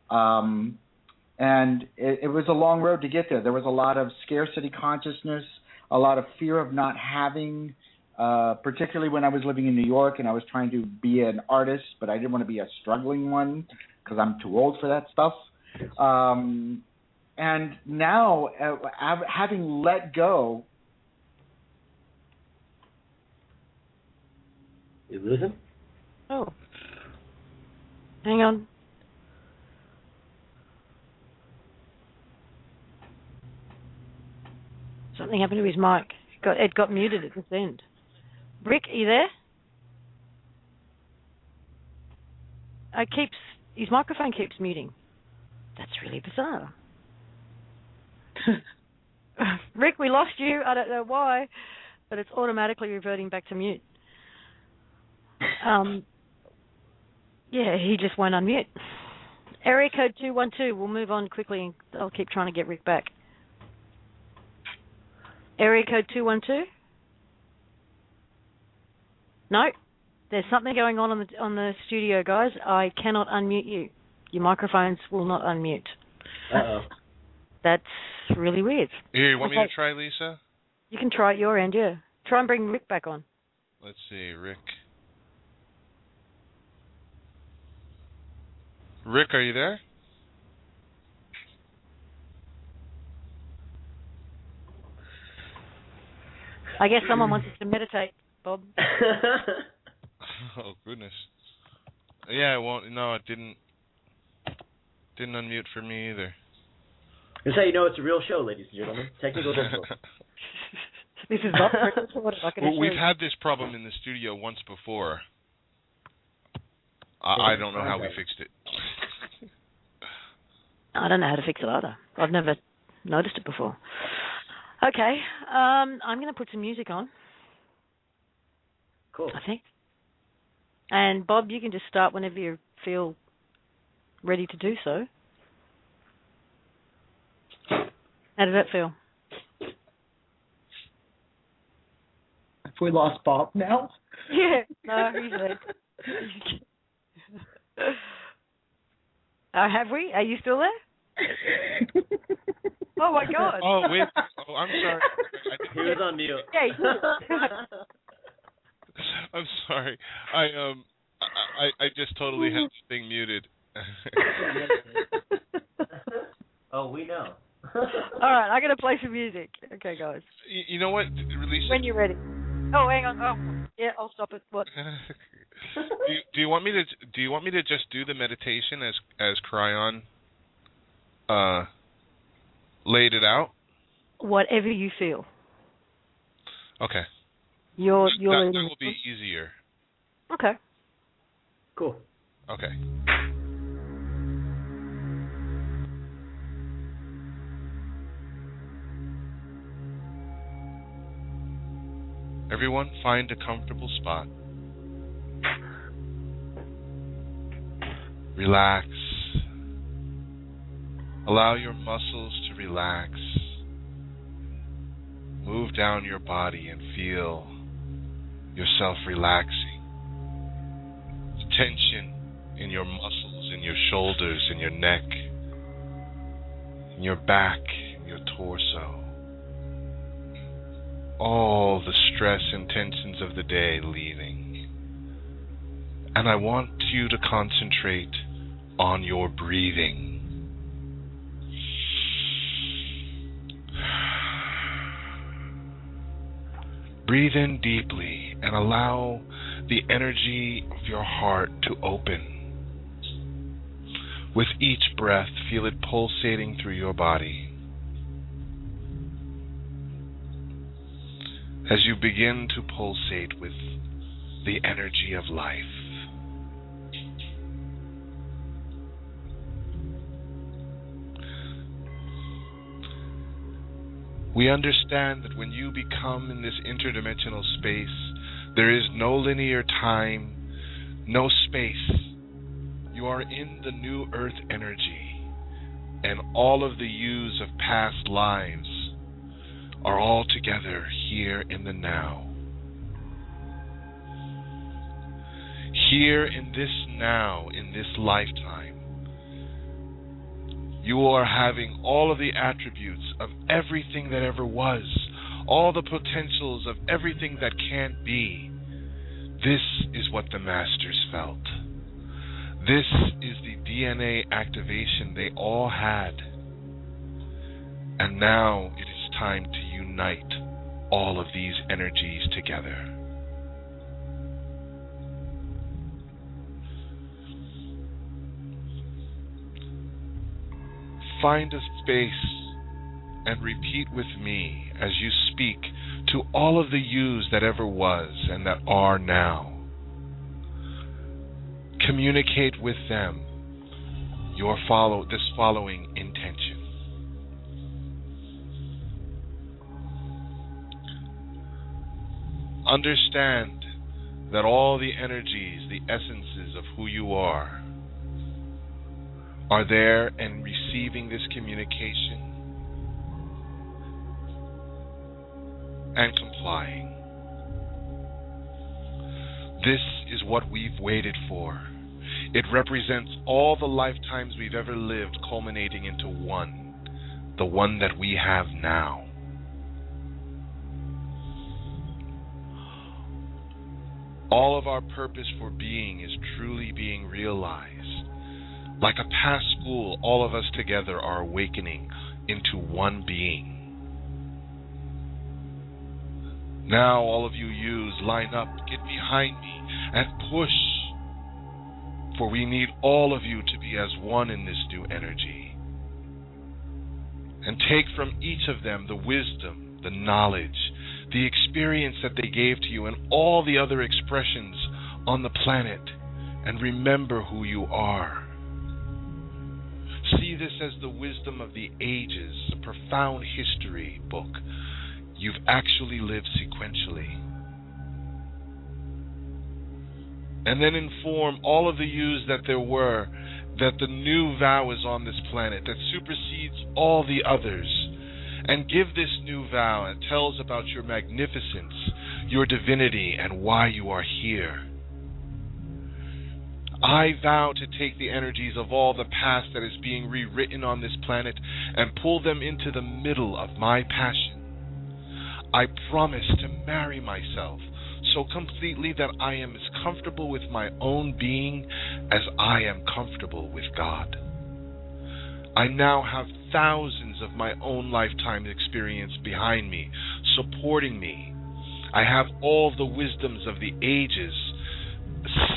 And it was a long road to get there. There was a lot of scarcity consciousness, a lot of fear of not having, particularly when I was living in New York and I was trying to be an artist, but I didn't want to be a struggling one because I'm too old for that stuff. And now, having let go. You lose him? Oh. Hang on. Something happened to his mic. It got muted at this end. Rick, are you there? His microphone keeps muting. That's really bizarre. Rick, we lost you. I don't know why, but it's automatically reverting back to mute. Yeah, he just won't unmute. Area code 212. We'll move on quickly, and I'll keep trying to get Rick back. Area code 212. No, there's something going on the studio, guys. I cannot unmute you. Your microphones will not unmute. Uh-oh. That's really weird. Here, you want me to try, Lisa? You can try at your end, yeah. Try and bring Rick back on. Let's see, Rick. Rick, are you there? I guess someone wants us to meditate, Bob. Oh, goodness. Yeah, it didn't unmute for me either. That's how you know it's a real show, ladies and gentlemen. Technical difficulty. This is not recorded. We've had this problem in the studio once before. I don't know how we fixed it. I don't know how to fix it either. I've never noticed it before. Okay, I'm going to put some music on. Cool. I think. And Bob, you can just start whenever you feel ready to do so. How does that feel? Have we lost Bob now? Yeah, no, he's there. Have we? Are you still there? Oh my God! Oh wait! Oh, I'm sorry. He was on mute. Yeah. I'm sorry. I just totally had this thing muted. Oh, we know. All right, I'm gonna play some music. Okay, guys. You know what? Release when you're ready. Oh, hang on. Oh, yeah, I'll stop it. What? do you want me to just do the meditation as Cryon laid it out? Whatever you feel. Okay. That will be easier. Okay. Cool. Okay. Everyone, find a comfortable spot. Relax. Allow your muscles to relax. Move down your body and feel yourself relaxing. Tension in your muscles, in your shoulders, in your neck, in your back, in your torso. All the stress and tensions of the day leaving. And I want you to concentrate on your breathing. Breathe in deeply and allow the energy of your heart to open. With each breath, feel it pulsating through your body. As you begin to pulsate with the energy of life. We understand that when you become in this interdimensional space, there is no linear time, no space. You are in the new earth energy, and all of the yous of past lives are all together here in the now. Here in this now, in this lifetime, you are having all of the attributes of everything that ever was, all the potentials of everything that can be. This is what the Masters felt. This is the DNA activation they all had. And now it is time to unite all of these energies together. Find a space and repeat with me as you speak to all of the yous that ever was and that are now. Communicate with them this following intention. Understand that all the energies, the essences of who you are there and receiving this communication and complying. This is what we've waited for. It represents all the lifetimes we've ever lived, culminating into one, the one that we have now. All of our purpose for being is truly being realized. Like a past school, all of us together are awakening into one being. Now all of you yous line up, get behind me, and push. For we need all of you to be as one in this new energy. And take from each of them the wisdom, the knowledge, the experience that they gave to you, and all the other expressions on the planet, and remember who you are. See this as the wisdom of the ages, a profound history book. You've actually lived sequentially. And then inform all of the yous that there were that the new vow is on this planet that supersedes all the others. And give this new vow and tells about your magnificence, your divinity, and why you are here. I vow to take the energies of all the past that is being rewritten on this planet and pull them into the middle of my passion. I promise to marry myself so completely that I am as comfortable with my own being as I am comfortable with God. I now have thousands of my own lifetime experience behind me, supporting me. I have all the wisdoms of the ages,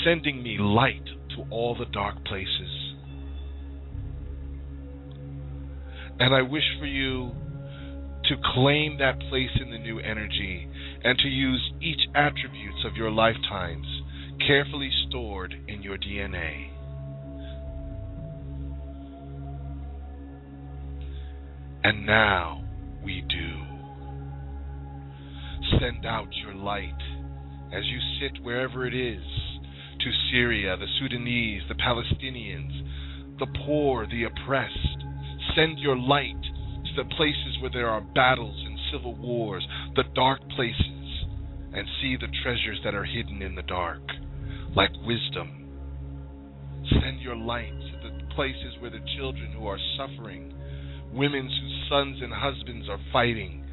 sending me light to all the dark places. And I wish for you to claim that place in the new energy and to use each attributes of your lifetimes carefully stored in your DNA. And now we do. Send out your light as you sit wherever it is, to Syria, the Sudanese, the Palestinians, the poor, the oppressed. Send your light to the places where there are battles and civil wars, the dark places, and see the treasures that are hidden in the dark, like wisdom. Send your light to the places where the children who are suffering, women whose sons and husbands are fighting,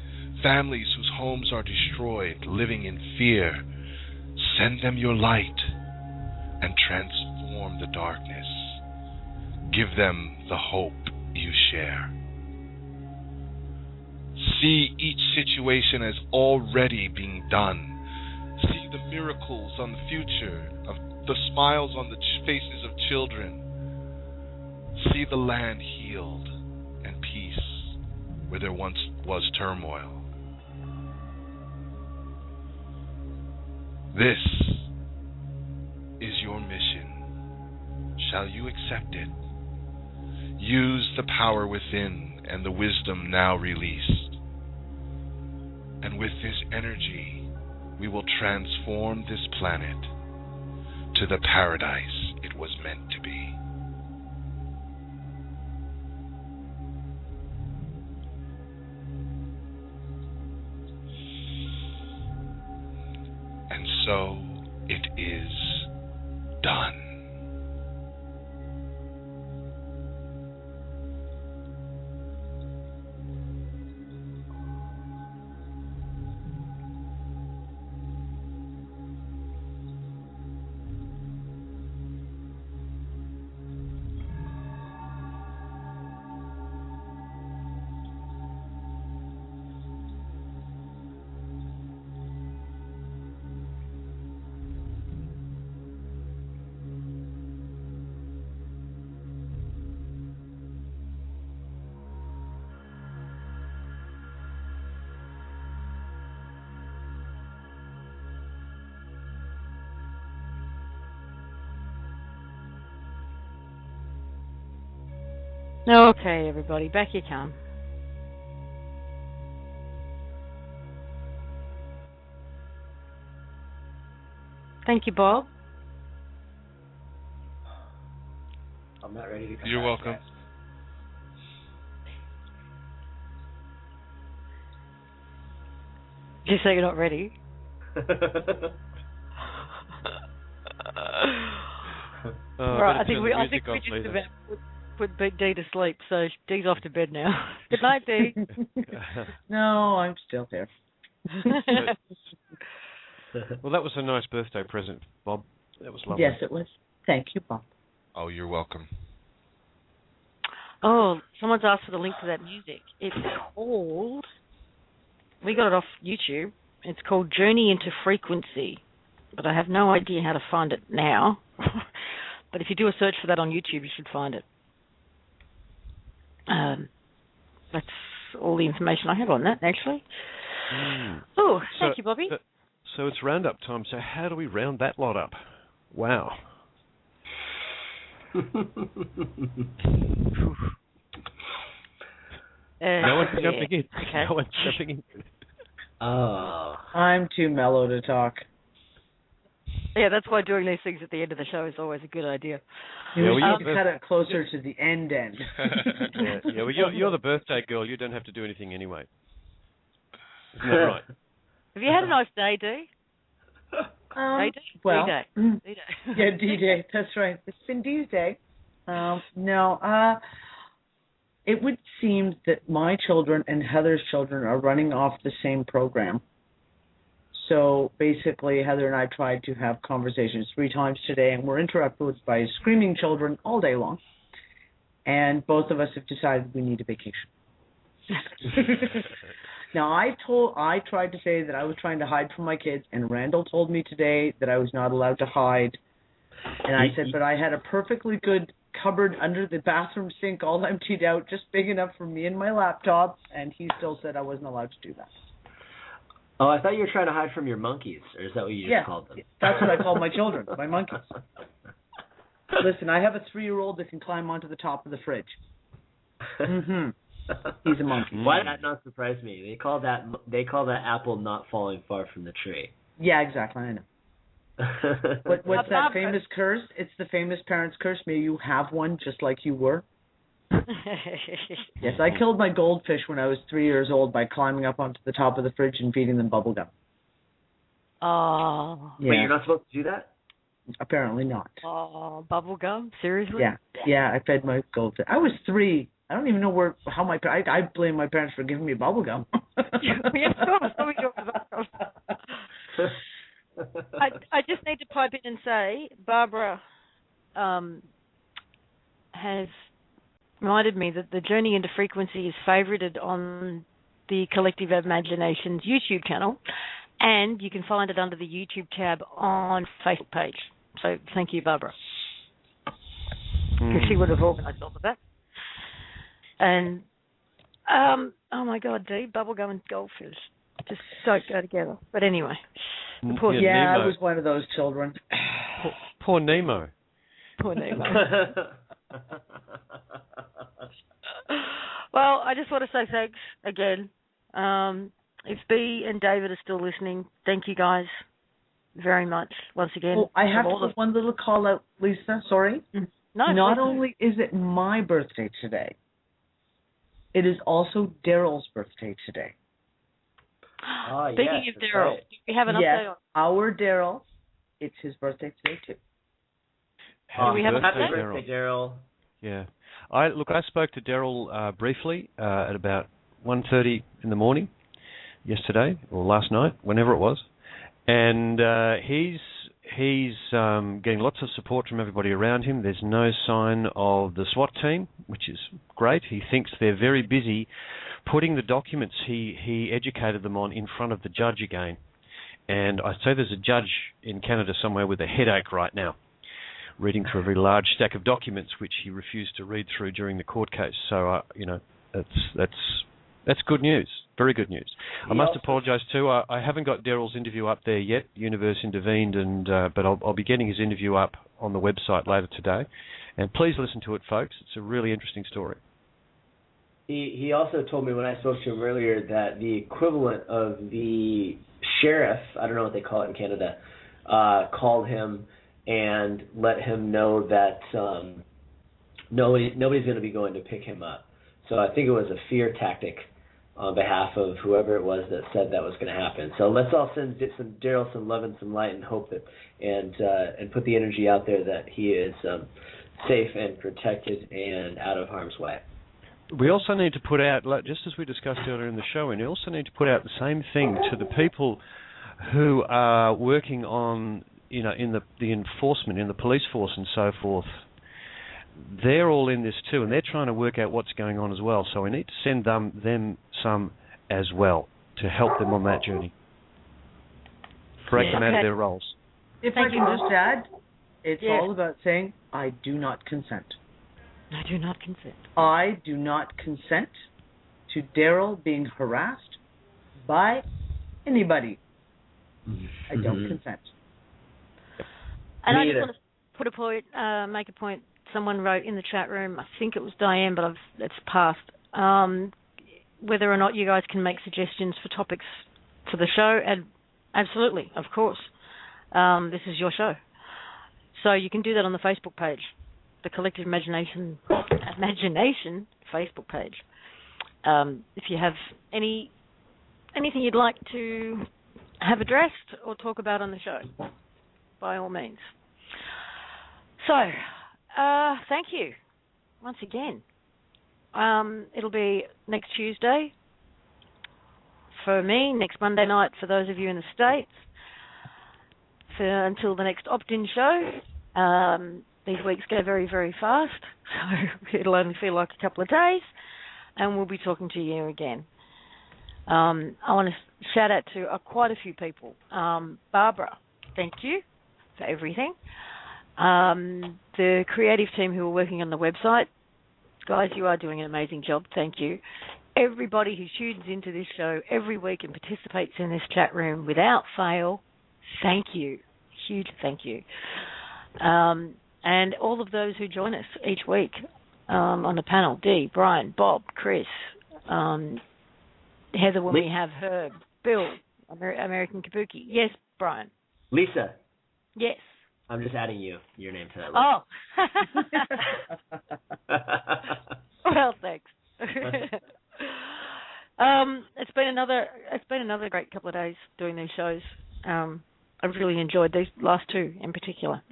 families whose homes are destroyed, living in fear. Send them your light and transform the darkness. Give them the hope you share. See each situation as already being done. See the miracles on the future, of the smiles on the faces of children. See the land healed and peace where there once was turmoil. This is your mission. Shall you accept it? Use the power within and the wisdom now released. And with this energy, we will transform this planet to the paradise it was meant to be. And so it is done. Okay, everybody, back you come. Thank you, Bob. I'm not ready to come You're back welcome. yet. Did you say you're not ready? Right, I think we just about put Big D to sleep, so D's off to bed now. Good night, D. No, I'm still here. Well, that was a nice birthday present, Bob. That was lovely. Yes, it was. Thank you, Bob. Oh, you're welcome. Oh, someone's asked for the link to that music. It's called... We got it off YouTube. It's called Journey into Frequency. But I have no idea how to find it now. But if you do a search for that on YouTube, you should find it. That's all the information I have on that, actually. Oh, thank you, Bobby. So it's roundup time. So how do we round that lot up? Wow. No one's jumping in. Okay. No one's jumping in. Oh. I'm too mellow to talk. Yeah, that's why doing these things at the end of the show is always a good idea. You need to cut it closer to the end. Well, you're the birthday girl. You don't have to do anything anyway. Isn't that right? Have you had a nice day, D? Well, D-Day. D-Day. Yeah, D-Day. That's right. It's been D-Day. No, it would seem that my children and Heather's children are running off the same program. So basically, Heather and I tried to have conversations 3 times today, and we're interrupted by screaming children all day long. And both of us have decided we need a vacation. Now, I tried to say that I was trying to hide from my kids, and Randall told me today that I was not allowed to hide. And I said, but I had a perfectly good cupboard under the bathroom sink, all emptied out, just big enough for me and my laptop, and he still said I wasn't allowed to do that. Oh, I thought you were trying to hide from your monkeys, or is that what you just called them? That's what I call my children, my monkeys. Listen, I have a 3-year-old that can climb onto the top of the fridge. Mm-hmm. He's a monkey. Why did that not surprise me? They call that apple not falling far from the tree. Yeah, exactly. I know. What's that famous curse? It's the famous parents' curse. May you have one just like you were. Yes, I killed my goldfish when I was 3 years old by climbing up onto the top of the fridge and feeding them bubble gum. Oh. Yeah. Wait, you're not supposed to do that? Apparently not. Oh, bubble gum? Seriously? Yeah, I fed my goldfish. I was 3. I don't even know how I blame my parents for giving me bubble gum. I just need to pipe in and say, Barbara has reminded me that the Journey into Frequency is favorited on the Collective Imaginations YouTube channel, and you can find it under the YouTube tab on Facebook page. So thank you, Barbara. Because she would have organised all of that. And, oh my God, dude, bubblegum and goldfish just don't go together. But anyway. I was one of those children. Poor Nemo. Poor Nemo. Well, I just want to say thanks again. If B and David are still listening, thank you guys very much once again. Oh, I have one little call out, Lisa. Sorry. No. Not only is it my birthday today, it is also Daryl's birthday today. Speaking of Daryl, do we have an update on? Our Daryl, it's his birthday today too. Do we have a birthday, Daryl. Yeah. I spoke to Daryl briefly at about 1:30 in the morning yesterday or last night, whenever it was, and he's getting lots of support from everybody around him. There's no sign of the SWAT team, which is great. He thinks they're very busy putting the documents he educated them on in front of the judge again. And I say there's a judge in Canada somewhere with a headache right now, reading through a very large stack of documents which he refused to read through during the court case. So, that's good news, very good news. I must apologise too. I haven't got Daryl's interview up there yet. Universe intervened, but I'll be getting his interview up on the website later today. And please listen to it, folks. It's a really interesting story. He also told me when I spoke to him earlier that the equivalent of the sheriff, I don't know what they call it in Canada, called him and let him know that nobody's going to be going to pick him up. So I think it was a fear tactic on behalf of whoever it was that said that was going to happen. So let's all send Daryl some love and some light and hope that, and put the energy out there that he is safe and protected and out of harm's way. We also need to put out, just as we discussed earlier in the show, and we also need to put out the same thing to the people who are working on, in the enforcement, in the police force and so forth. They're all in this too, and they're trying to work out what's going on as well. So we need to send them some as well to help them on that journey. Break them out of their roles. If I can just add, it's all about saying, I do not consent. I do not consent. I do not consent to Daryl being harassed by anybody. I don't consent. And I just want to put a point, make a point. Someone wrote in the chat room, I think it was Diane, but it's passed, whether or not you guys can make suggestions for topics for the show. And absolutely, of course. This is your show. So you can do that on the Facebook page, the Collective Imagination Facebook page. If you have anything you'd like to have addressed or talk about on the show, by all means. So, thank you once again. It'll be next Tuesday for me, next Monday night for those of you in the States, until the next opt-in show. These weeks go very, very fast, so it'll only feel like a couple of days, and we'll be talking to you again. I want to shout out to quite a few people. Barbara, thank you for everything. The creative team who are working on the website, guys, you are doing an amazing job. Thank you. Everybody who tunes into this show every week and participates in this chat room without fail, thank you. Huge thank you. And all of those who join us each week on the panel, Dee, Brian, Bob, Chris, Heather when we have her, Bill, American Kabuki. Yes, Brian. Lisa. Yes. I'm just adding your name to that list. Oh. Well, thanks. It's been another great couple of days doing these shows. I've really enjoyed these last two in particular.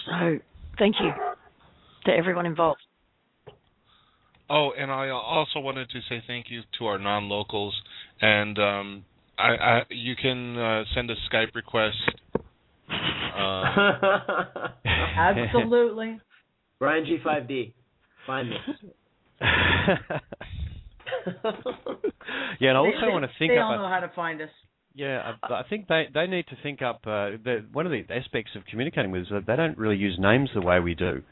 So, thank you to everyone involved. Oh, and I also wanted to say thank you to our non-locals, and you can send a Skype request. Absolutely. Brian G5D, find me. Yeah, and I also want to think they all know how to find us. Yeah, I think they need to think up. One of the aspects of communicating with is that they don't really use names the way we do.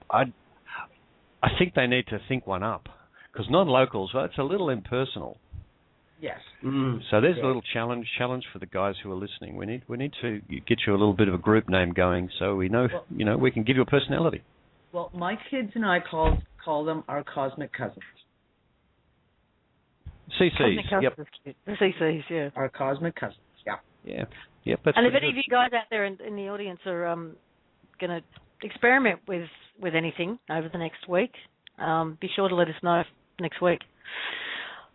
I think they need to think one up, because non-locals, well, it's a little impersonal. Yes. So there's a little challenge for the guys who are listening. We need to get you a little bit of a group name going, so we know we can give you a personality. Well, my kids and I call them our cosmic cousins. CCs, yep. The CCs, yeah. Our cosmic cousins, yeah. Yeah. And if any of you guys out there in the audience are going to experiment with anything over the next week, be sure to let us know next week.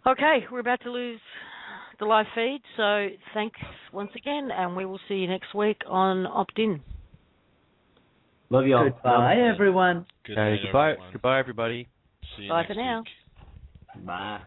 Okay, we're about to lose the live feed, so thanks once again, and we will see you next week on Opt-in. Love y'all. Goodbye, everyone. Goodbye, everybody. See you Bye next for now. week. Bye.